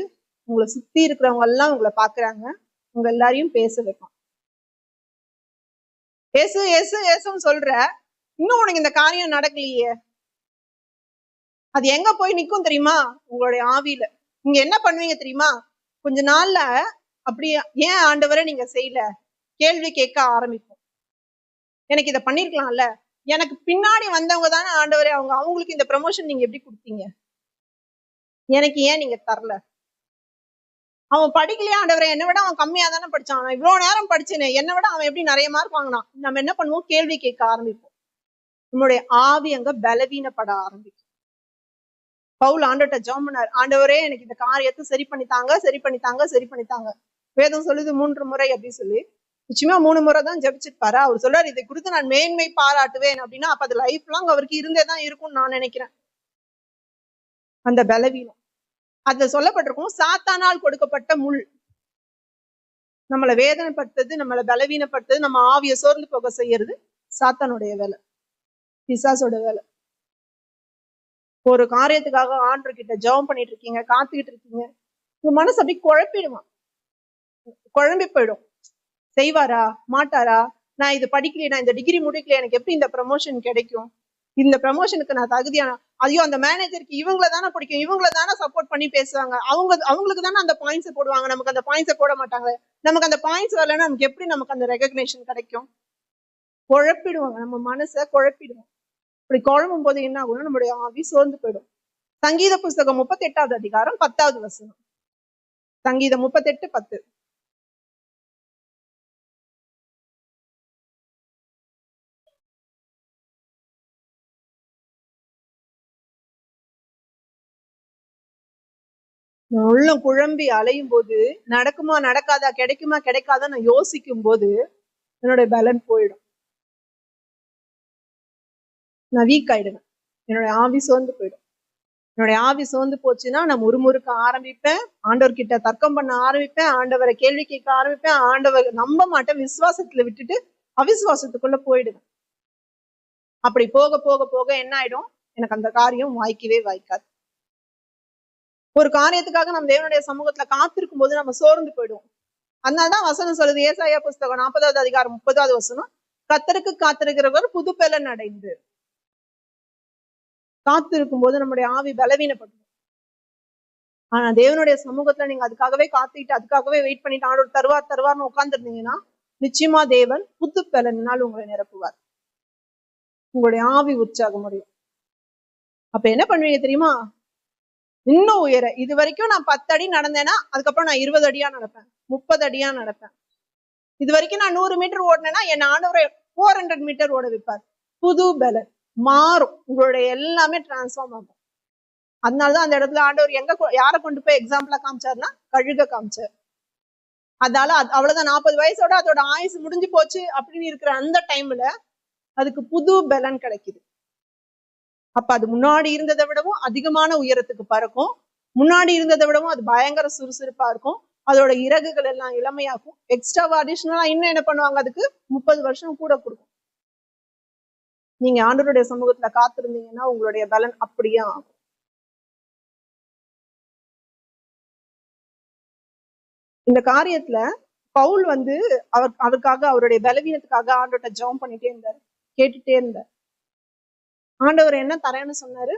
உங்களை சுத்தி இருக்கிறவங்க எல்லாம் உங்களை பாக்குறாங்க, உங்க எல்லாரையும் பேச வைப்பான். ஏசு ஏசு ஏசுன்னு சொல்ற, இன்னும் உனக்கு இந்த காரியம் நடக்கலையே. அது எங்க போய் நிக்கும் தெரியுமா? உங்களுடைய ஆவியில. நீங்க என்ன பண்ணுவீங்க தெரியுமா? கொஞ்ச நாள்ல அப்படியே, ஏன் ஆண்டவரை நீங்க செய்யல, கேள்வி கேட்க ஆரம்பிப்போம். எனக்கு இதை பண்ணிருக்கலாம்ல, எனக்கு பின்னாடி வந்தவங்க தானே ஆண்டவரே, அவங்களுக்கு இந்த ப்ரமோஷன் நீங்க எப்படி கொடுத்தீங்க, எனக்கு ஏன் நீங்க தரல? அவன் படிக்கலையா ஆண்டவரே, என்னை விட அவன் கம்மியா தானே படிச்சான், நான் இவ்வளவு நேரம் படிச்சேனே, என்னை விட அவன் எப்படி நிறைய மார்க் வாங்கினான். நம்ம என்ன பண்ணுவோம், கேள்வி கேட்க ஆரம்பிப்போம். நம்மளுடைய ஆவி அங்க பலவீனப்பட ஆரம்பிக்கும். பவுல் ஆண்டவர்கிட்ட ஜெபம் பண்ணார், ஆண்டவரே எனக்கு இந்த காரியத்தை சரி பண்ணித்தாங்க, சரி பண்ணித்தாங்க, சரி பண்ணித்தாங்க. வேதம் சொல்லுது 3 முறை அப்படின்னு சொல்லி, நிச்சயமா 3 முறை தான் ஜெபிச்சிருப்பாரு. அவர் சொல்றாரு, இதை குறித்து நான் மேன்மை பாராட்டுவேன் அப்படின்னா, அப்ப அது லைஃப் லாங் அவருக்கு இருந்தேதான் இருக்கும்னு நான் நினைக்கிறேன். அந்த பலவீனம் அது சொல்லப்பட்டிருக்கும், சாத்தானால் கொடுக்கப்பட்ட முள். நம்மளை வேதனைப்படுத்துறது, நம்மளை பலவீனப்படுத்துறது, நம்ம ஆவியை சோர்ந்து போக செய்யறது சாத்தானுடைய வேலை, பிசாசோட வேலை. ஒரு காரியத்துக்காக ஆண்டவர்கிட்ட ஜெபம் பண்ணிட்டு இருக்கீங்க, காத்துக்கிட்டு இருக்கீங்க, உங்க மனசு அப்படி குழம்பி போயிடும். செய்வாரா மாட்டாரா, நான் இது படிக்கலையே, நான் இந்த டிகிரி முடிக்கலையே, எனக்கு எப்படி இந்த ப்ரமோஷன் கிடைக்கும், இந்த ப்ரமோஷனுக்கு நான் தகுதியான, ஐயோ அந்த மேனேஜருக்கு இவங்கள தானே பிடிக்கும், இவங்கள தானே சப்போர்ட் பண்ணி பேசுவாங்க, அவங்களுக்கு தானே அந்த பாயிண்ட்ஸ் போடுவாங்க, நமக்கு அந்த பாயிண்ட்ஸை போட மாட்டாங்க, நமக்கு அந்த பாயிண்ட்ஸ் வரலன்னா நமக்கு எப்படி நமக்கு அந்த ரெகக்னேஷன் கிடைக்கும். குழப்பிடுவாங்க, நம்ம மனசை குழப்பிடுவோம். இப்படி குழம்பும் போது என்ன ஆகும்னா, நம்மளுடைய ஆவி சோர்ந்து போயிடும். சங்கீத புஸ்தகம் 38வது அதிகாரம் 10வது வசனம். சங்கீதம் 38:10. உள்ளம் குழம்பி அலையும் போது, நடக்குமா நடக்காதா, கிடைக்குமா கிடைக்காதா நான் யோசிக்கும் போது என்னுடைய பலன் போயிடும். நான் வீக் ஆயிடுவேன். என்னுடைய ஆவி சோர்ந்து போயிடும். என்னுடைய ஆவி சோர்ந்து போச்சுன்னா நான் முறுமுறுக்க ஆரம்பிப்பேன். ஆண்டவர்கிட்ட தர்க்கம் பண்ண ஆரம்பிப்பேன். ஆண்டவரை கேள்வி கேட்க ஆரம்பிப்பேன். ஆண்டவர் நம்ப மாட்டேன். விசுவாசத்துல விட்டுட்டு அவிசுவாசத்துக்குள்ள போயிடுவேன். அப்படி போக போக போக என்ன ஆயிடும், எனக்கு அந்த காரியம் வாய்க்கவே வாய்க்காது. ஒரு காரியத்துக்காக நம்ம தேவனுடைய சமூகத்துல காத்திருக்கும் போது நம்ம சோர்ந்து போயிடுவோம். அதனாலதான் வசனம் சொல்லுது, ஏசாயா புஸ்தகம் 40வது அதிகாரம் 30வது வசனம், கர்த்தருக்கு காத்திருக்கிறவர் புது பலன் அடைந்து. காத்திருக்கும் போது நம்முடைய ஆவி பலவீனப்படும். ஆனா தேவனுடைய சமூகத்துல நீங்க அதுக்காகவே காத்துக்கிட்டு அதுக்காகவே வெயிட் பண்ணிட்டு ஆண்டவர் தருவார்னு உட்கார்ந்துருந்தீங்கன்னா நிச்சயமா தேவன் புது பலனால் உங்களை நிரப்புவார். உங்களுடைய ஆவி உற்சாகம் முடியும். அப்ப என்ன பண்ணுவீங்க தெரியுமா? இன்னும் உயர. இது வரைக்கும் நான் 10 அடி நடந்தேன்னா அதுக்கப்புறம் நான் 20 அடியா நடப்பேன், 30 அடியா நடப்பேன். இது வரைக்கும் நான் 100 மீட்டர் ஓடினேன்னா என் ஆண்டவரை 400 மீட்டர் ஓட வைப்பார். புது பலன் மாறும். உங்களுடைய எல்லாமே டிரான்ஸ்ஃபார்ம் ஆகும். அதனாலதான் அந்த இடத்துல ஆண்டவர் யாரை கொண்டு போய் எக்ஸாம்பிளா காமிச்சாருன்னா கழுக காமிச்சார். அதால அவ்வளவுதான், 40 வயசோட அதோட ஆயுசு முடிஞ்சு போச்சு அப்படின்னு இருக்கிற அந்த டைம்ல அதுக்கு புது பலன் கிடைக்குது. அப்ப அது முன்னாடி இருந்ததை விடவும் அதிகமான உயரத்துக்கு பறக்கும். முன்னாடி இருந்ததை விடவும் அது பயங்கர சுறுசுறுப்பா இருக்கும். அதோட இறகுகள் எல்லாம் இளமையாக்கும். எக்ஸ்ட்ராவா அடிஷனலா இன்னும் என்ன பண்ணுவாங்க, அதுக்கு 30 வருஷம் கூட கொடுக்கும். நீங்க ஆண்டவருடைய சமூகத்துல காத்திருந்தீங்கன்னா உங்களுடைய பலன் அப்படியே ஆகும். இந்த காரியத்துல பவுல் அவருக்காக அவருடைய பலவீனத்துக்காக ஆண்டவர்கிட்ட ஜெபம் பண்ணிட்டே இருந்தாரு, கேட்டுட்டே இருந்தார். ஆண்டவர் என்ன தரேன்னு சொன்னாரு?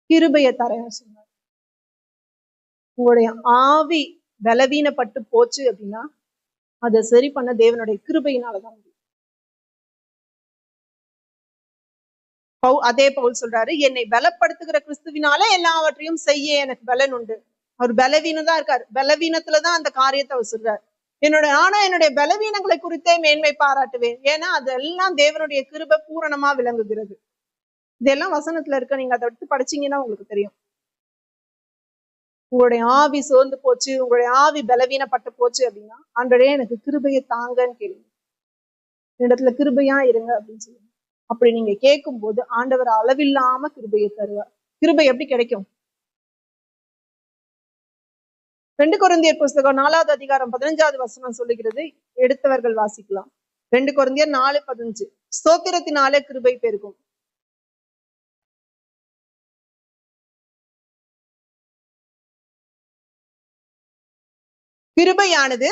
கிருபையை தரேன்னு சொன்னார். உங்களுடைய ஆவி பலவீனப்பட்டு போச்சு அப்படின்னா அதை சரி பண்ண தேவனுடைய கிருபையினாலதான் முடியும். அதே பவுல் சொல்றாரு, என்னை பலப்படுத்துகிற கிறிஸ்துவினால எல்லாவற்றையும் செய்ய எனக்கு பலன் உண்டு. அவர் பலவீனதான் இருக்காரு. பலவீனத்துலதான் அந்த காரியத்தை அவர் சொல்றாரு. என்னுடைய பலவீனங்களை குறித்தே மேன்மை பாராட்டுவேன். ஏன்னா அதெல்லாம் தேவனுடைய கிருபை பூரணமா விளங்குகிறது. இதெல்லாம் வசனத்துல இருக்க. நீங்க அதை எடுத்து படிச்சீங்கன்னா உங்களுக்கு தெரியும். உங்களுடைய ஆவி சோர்ந்து போச்சு, உங்களுடைய ஆவி பலவீனப்பட்டு போச்சு அப்படின்னா ஆண்டவரே எனக்கு கிருபையை தாங்கன்னு கேளுங்க. இடத்துல கிருபையா இருங்க அப்படின்னு சொல்லுங்க. அப்படி நீங்க கேட்கும் போது ஆண்டவர் அளவில்லாம கிருபையை தருவார். கிருபை எப்படி கிடைக்கும்? 2 கொரிந்தியர் புஸ்தகம் 4வது அதிகாரம் 15வது வசனம் சொல்லுகிறது. எடுத்தவர்கள் வாசிக்கலாம். 2 கொரிந்தியர் 4:15. ஸ்தோத்திரத்தினாலே கிருபை பெருகும். கிருபையானது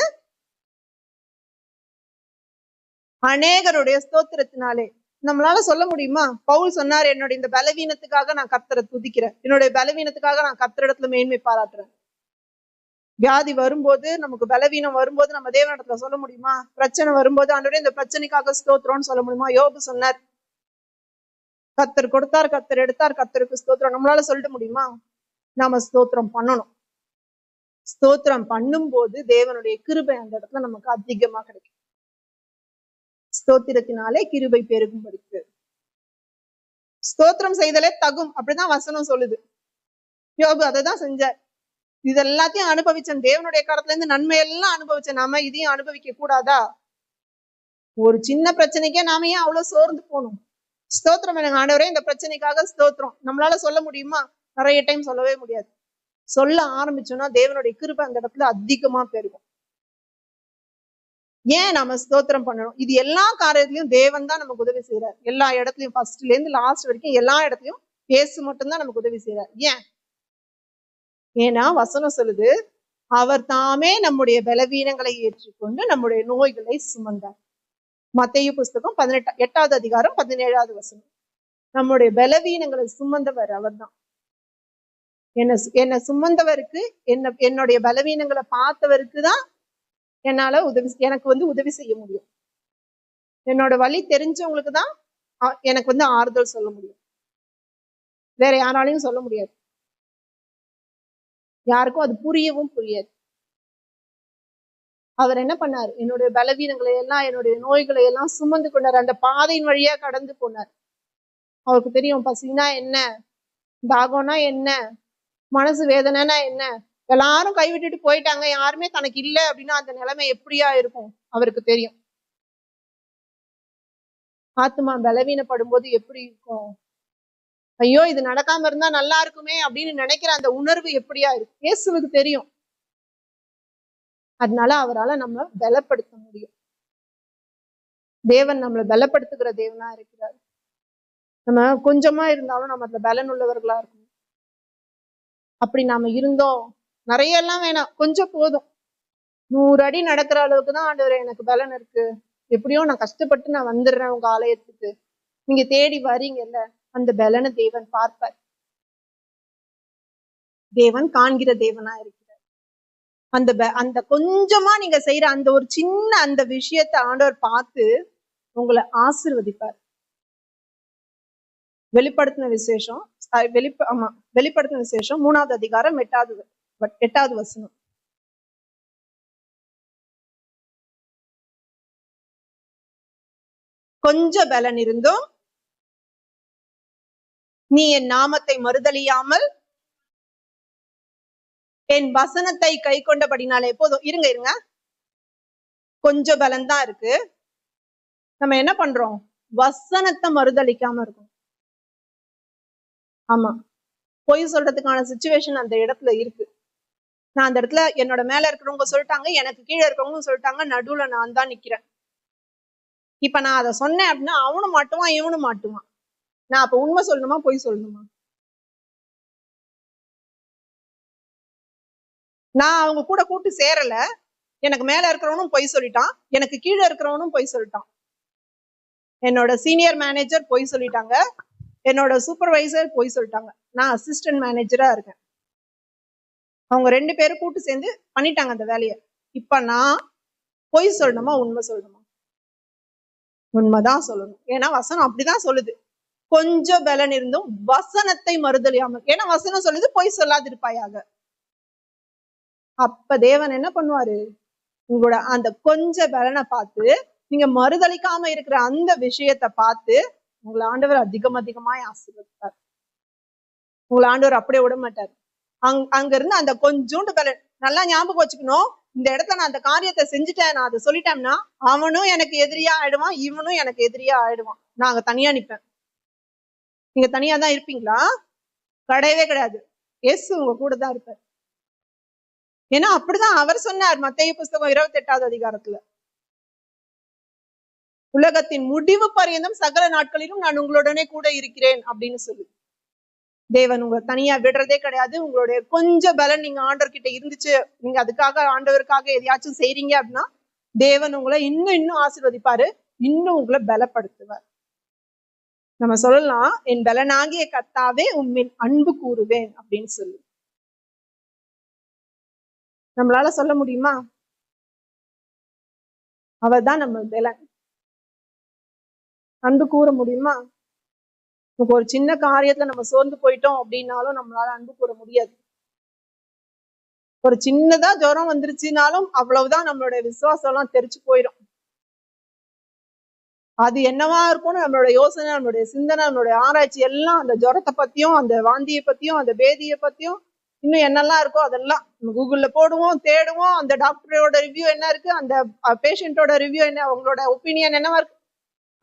அநேகருடைய ஸ்தோத்திரத்தினாலே. நம்மளால சொல்ல முடியுமா? பவுல் சொன்னார், என்னுடைய இந்த பலவீனத்துக்காக நான் கர்த்தரை துதிக்கிறேன், என்னுடைய பலவீனத்துக்காக நான் கர்த்தரிடத்துல மேன்மை பாராட்டுறேன். வியாதி வரும்போது, நமக்கு பலவீனம் வரும்போது நம்ம தேவனிடத்துல சொல்ல முடியுமா? பிரச்சனை வரும்போது ஆண்டவரே இந்த பிரச்சனைக்காக ஸ்தோத்திரம்னு சொல்ல முடியுமா? யோபு சொன்னார், கர்த்தர் கொடுத்தார், கர்த்தர் எடுத்தார், கர்த்தருக்கு ஸ்தோத்திரம். நம்மளால சொல்லிட முடியுமா? நாம ஸ்தோத்திரம் பண்ணணும். ஸ்தோத்திரம் பண்ணும் போது தேவனுடைய கிருபை அந்த இடத்துல நமக்கு அதிகமா கிடைக்கும். ஸ்தோத்திரத்தினாலே கிருபை பெருகும்படிக்கு. ஸ்தோத்திரம் செய்தலே தகும், அப்படிதான் வசனம் சொல்லுது. யோபு அதைதான் செஞ்சார். இது எல்லாத்தையும் அனுபவிச்சேன், தேவனுடைய கரத்துல இருந்து நன்மை எல்லாம் அனுபவிச்சேன், நாம இதையும் அனுபவிக்க கூடாதா? ஒரு சின்ன பிரச்சனைக்கே நாம ஏன் அவ்வளவு சோர்ந்து போகணும்? ஸ்தோத்திரம் எனக்கு ஆண்டவரே இந்த பிரச்சனைக்காக ஸ்தோத்திரம். நம்மளால சொல்ல முடியுமா? நிறைய டைம் சொல்லவே முடியாது. சொல்ல ஆரம்பிச்சோம்னா தேவனுடைய கிருபை அந்த இடத்துல அதிகமா பெருகும். ஏன் நாம ஸ்தோத்திரம் பண்ணணும்? இது எல்லா காரியத்திலையும் தேவன் தான் நமக்கு உதவி செய்யறார். எல்லா இடத்துலயும் ஃபர்ஸ்ட்ல இருந்து லாஸ்ட் வரைக்கும் எல்லா இடத்துலயும் இயேசு மட்டும்தான் நமக்கு உதவி செய்யறார். ஏன்? ஏன்னா வசனம் சொல்லுது, அவர் தாமே நம்முடைய பலவீனங்களை ஏற்றுக்கொண்டு நம்முடைய நோய்களை சுமந்தார். மத்தேயு புஸ்தகம் 8வது அதிகாரம் 17வது வசனம். நம்முடைய பலவீனங்களை சுமந்தவர் அவர் தான். என்ன சுமந்தவருக்கு, என்னுடைய பலவீனங்களை பார்த்தவருக்கு தான் என்னால எனக்கு உதவி செய்ய முடியும். என்னோட வழி தெரிஞ்சவங்களுக்கு தான் எனக்கு ஆறுதல் சொல்ல முடியும். வேற யாராலையும் சொல்ல முடியாது. யாருக்கும் அது புரியவும் புரியாது. அவர் என்ன பண்ணார்? என்னுடைய பலவீனங்களை எல்லாம், என்னுடைய நோய்களை எல்லாம் சுமந்து கொண்டார். அந்த பாதையின் வழியா கடந்து போனார். அவருக்கு தெரியும் பசினா என்ன, தாகம்னா என்ன, மனசு வேதனைனா என்ன. எல்லாரும் கைவிட்டுட்டு போயிட்டாங்க, யாருமே தனக்கு இல்லை அப்படின்னா அந்த நிலைமை எப்படியா இருக்கும் அவருக்கு தெரியும். ஆத்மா பலவீனப்படும் போது எப்படி இருக்கும்? ஐயோ இது நடக்காம இருந்தா நல்லா இருக்குமே அப்படின்னு நினைக்கிற அந்த உணர்வு எப்படியா இருக்கும்? இயேசுவுக்கு தெரியும். அதனால அவரால் நம்ம பலப்படுத்த முடியும். தேவன் நம்மளை பலப்படுத்துகிற தேவனா இருக்கிறார். நம்ம கொஞ்சமா இருந்தாலும் நம்ம அதுல பலன் உள்ளவர்களா இருக்கணும். அப்படி நாம இருந்தோம், நிறைய எல்லாம் வேணாம், கொஞ்சம் போதும். 100 அடி நடக்கிற அளவுக்கு தான் ஆண்டவரே எனக்கு பலன் இருக்கு, எப்படியோ நான் கஷ்டப்பட்டு நான் வந்துடுறேன் உங்க ஆலயத்துக்கு, நீங்க தேடி வரீங்கல்ல, அந்த பலனை தேவன் பார்ப்பார். தேவன் காண்கிற தேவனா இருக்கிறார். அந்த கொஞ்சமா நீங்க செய்யற அந்த ஒரு சின்ன அந்த விஷயத்தை ஆண்டவர் பார்த்து உங்களை ஆசீர்வதிப்பார். வெளிப்படுத்தின விசேஷம் வெளிப்படுத்தின விசேஷம் 3வது அதிகாரம் 8வது வசனம். கொஞ்ச பலன் இருந்தும் நீ என் நாமத்தை மறுதலியாமல் என் வசனத்தை கை கொண்டபடினாலே போதும். இருங்க, கொஞ்சம் பலன் தான் இருக்கு, நம்ம என்ன பண்றோம்? வசனத்தை மறுதலிக்காம இருக்கும். ஆமா, பொய் சொல்றதுக்கான சிச்சுவேஷன் அந்த இடத்துல இருக்கு. நான் அந்த இடத்துல என்னோட மேல இருக்கிறவங்க சொல்லிட்டாங்க, எனக்கு கீழே இருக்கிறவங்க சொல்லிட்டாங்க, நடுவுல நான் தான் நிக்கிறேன். இப்ப நான் அதை சொன்னேன் அப்படின்னா அவனும் மாட்டுவான், இவனும் மாட்டுவான். நான் அப்ப உண்மை சொல்லணுமா பொய் சொல்லணுமா? நான் அவங்க கூட கூட்டு சேரல, எனக்கு மேல இருக்கிறவனும் பொய் சொல்லிட்டான், எனக்கு கீழே இருக்கிறவனும் பொய் சொல்லிட்டான். என்னோட சீனியர் மேனேஜர் பொய் சொல்லிட்டாங்க, என்னோட சூப்பர்வைசர் பொய் சொல்லிட்டாங்க, நான் அசிஸ்டன்ட் மேனேஜரா இருக்கேன். அவங்க 2 பேரும் கூட்டு சேர்ந்து பண்ணிட்டாங்க அந்த வேலையை. இப்ப நான் பொய் சொல்லணுமா உண்மை சொல்லணுமா? உண்மைதான் சொல்லணும். ஏன்னா வசனம் அப்படிதான் சொல்லுது, கொஞ்சம் பலன் இருந்தும் வசனத்தை மறுதலியாமல். ஏன்னா வசனம் சொல்லுது பொய் சொல்லாதிருப்பாயாக. அப்ப தேவன் என்ன பண்ணுவாரு? உங்களோட அந்த கொஞ்ச பலனை பார்த்து, நீங்க மறுதலிக்காம இருக்கிற அந்த விஷயத்த பார்த்து உங்களை ஆண்டவர் அதிகமாய் ஆசீர்வதிப்பார். உங்களை ஆண்டவர் அப்படியே விட மாட்டார். அங்க இருந்து அந்த கொஞ்சோண்டு பலன் நல்லா ஞாபகம் வச்சுக்கணும். இந்த இடத்துல நான் அந்த காரியத்தை செஞ்சுட்டேன், நான் அதை சொல்லிட்டேன்னா அவனும் எனக்கு எதிரியா ஆயிடுவான், இவனும் எனக்கு எதிரியா ஆயிடுவான். நான் அங்க தனியா நிப்பேன். நீங்க தனியா தான் இருப்பீங்களா? கிடையவே கிடையாது. இயேசு உங்க கூட தான் இருப்பார். ஏன்னா அப்படிதான் அவர் சொன்னார் மத்தேயு புஸ்தகம் 28வது அதிகாரத்துல, உலகத்தின் முடிவு பரியந்தம் சகல நாட்களிலும் நான் உங்களுடனே கூட இருக்கிறேன் அப்படின்னு சொல்லி. தேவன் உங்களை தனியா விடுறதே கிடையாது. உங்களுடைய கொஞ்சம் பலன் நீங்க ஆண்டவர் கிட்ட இருந்துச்சு, நீங்க அதுக்காக ஆண்டவருக்காக எதையாச்சும் செய்றீங்க அப்படின்னா தேவன் உங்களை இன்னும் ஆசீர்வதிப்பாரு, இன்னும் உங்களை பலப்படுத்துவார். நம்ம சொல்லலாம், என் பலனாகிய கர்த்தாவே உம்மின் அன்பு கூறுவேன் அப்படின்னு சொல்லி. நம்மளால சொல்ல முடியுமா? அவர் தான் நம்ம பலன். அன்பு கூற முடியுமா? நமக்கு ஒரு சின்ன காரியத்துல நம்ம சோர்ந்து போயிட்டோம் அப்படின்னாலும் நம்மளால அன்பு கூற முடியாது. ஒரு சின்னதா ஜுரம் வந்துருச்சுனாலும் அவ்வளவுதான், நம்மளுடைய விசுவாசம் எல்லாம் தெரிச்சு போயிடும். அது என்னவா இருக்கும்னு நம்மளோட யோசனை, நம்மளுடைய சிந்தனை, நம்மளுடைய ஆராய்ச்சி எல்லாம் அந்த ஜுரத்தை பத்தியும், அந்த வாந்தியை பத்தியும், அந்த பேதியை பத்தியும், இன்னும் என்னெல்லாம் இருக்கோ அதெல்லாம் நம்ம கூகுள்ல போடுவோம், தேடுவோம். அந்த டாக்டரோட ரிவ்யூ என்ன இருக்கு, அந்த பேஷண்டோட ரிவ்யூ என்ன, அவங்களோட ஒப்பீனியன் என்னவா இருக்கு,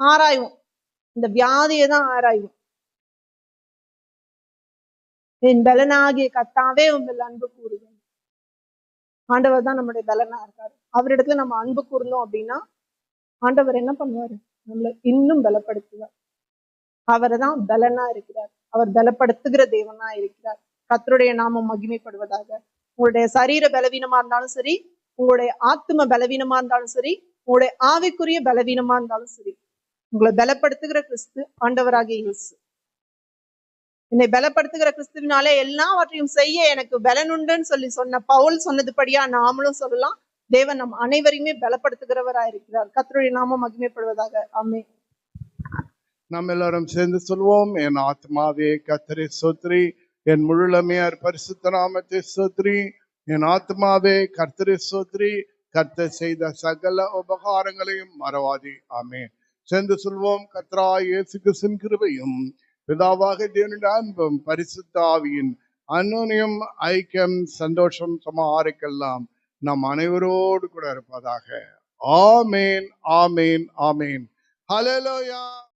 ஆராய்வோம். இந்த வியாதியை தான் ஆராய்வோம். என் பலனாகிய கர்த்தாவே உங்கள் அன்பு கூறுவேன். ஆண்டவர் தான் நம்மளுடைய பலனா இருக்காரு. அவரிடத்துல நம்ம அன்பு கூர்ந்தோம் அப்படின்னா ஆண்டவர் என்ன பண்ணுவாரு? நம்மளை இன்னும் பலப்படுத்துவார். அவரை தான் பலனா இருக்கிறார். அவர் பலப்படுத்துகிற தேவனா இருக்கிறார். கர்த்தருடைய நாமம் மகிமைப்படுவதாக. உங்களுடைய சரீர பலவீனமா இருந்தாலும் சரி, உங்களுடைய ஆத்ம பலவீனமா இருந்தாலும் சரி, உங்களுடைய ஆவிக்குரிய பலவீனமா இருந்தாலும் சரி, உங்களை பலப்படுத்துகிற கிறிஸ்து ஆண்டவராகிய இயேசு. என்னை பலப்படுத்துகிற கிறிஸ்துவினாலே எல்லாவற்றையும் செய்ய எனக்கு பலன் உண்டுன்னு சொல்லி சொன்ன பவுல் சொன்னதுபடியா நாமளும் சொல்லலாம். தேவன் நம் அனைவரையுமே பலப்படுத்துகிறவரா இருக்கிறார். கர்த்தருடைய நாமம் மகிமைப்படுவதாக. ஆமென். நாம் எல்லாரும் சேர்ந்து சொல்வோம், என் ஆத்மாவே கர்த்தரை ஸ்தோத்திரி, என் முழுமையார் பரிசுத்த நாமத்தை ஸ்தோத்திரி. என் ஆத்மாவே கர்த்தரை ஸ்தோத்திரி. கர்த்தர் செய்த சகல உபகாரங்களையும் மறவாதே. ஆமென். சேர்ந்து சொல்வோம். கர்த்தராகிய இயேசு கிறிஸ்துவின் கிருபையும் பிதாவாக தேவனுடைய அன்பும் பரிசுத்த ஆவியின் அன்யோன்யம் ஐக்கியம் சந்தோஷம் சமாரிக்கெல்லாம் நம் அனைவரோடு கூட இருப்பதாக. ஆமேன், ஆமேன், ஆமேன். ஹல்லேலூயா.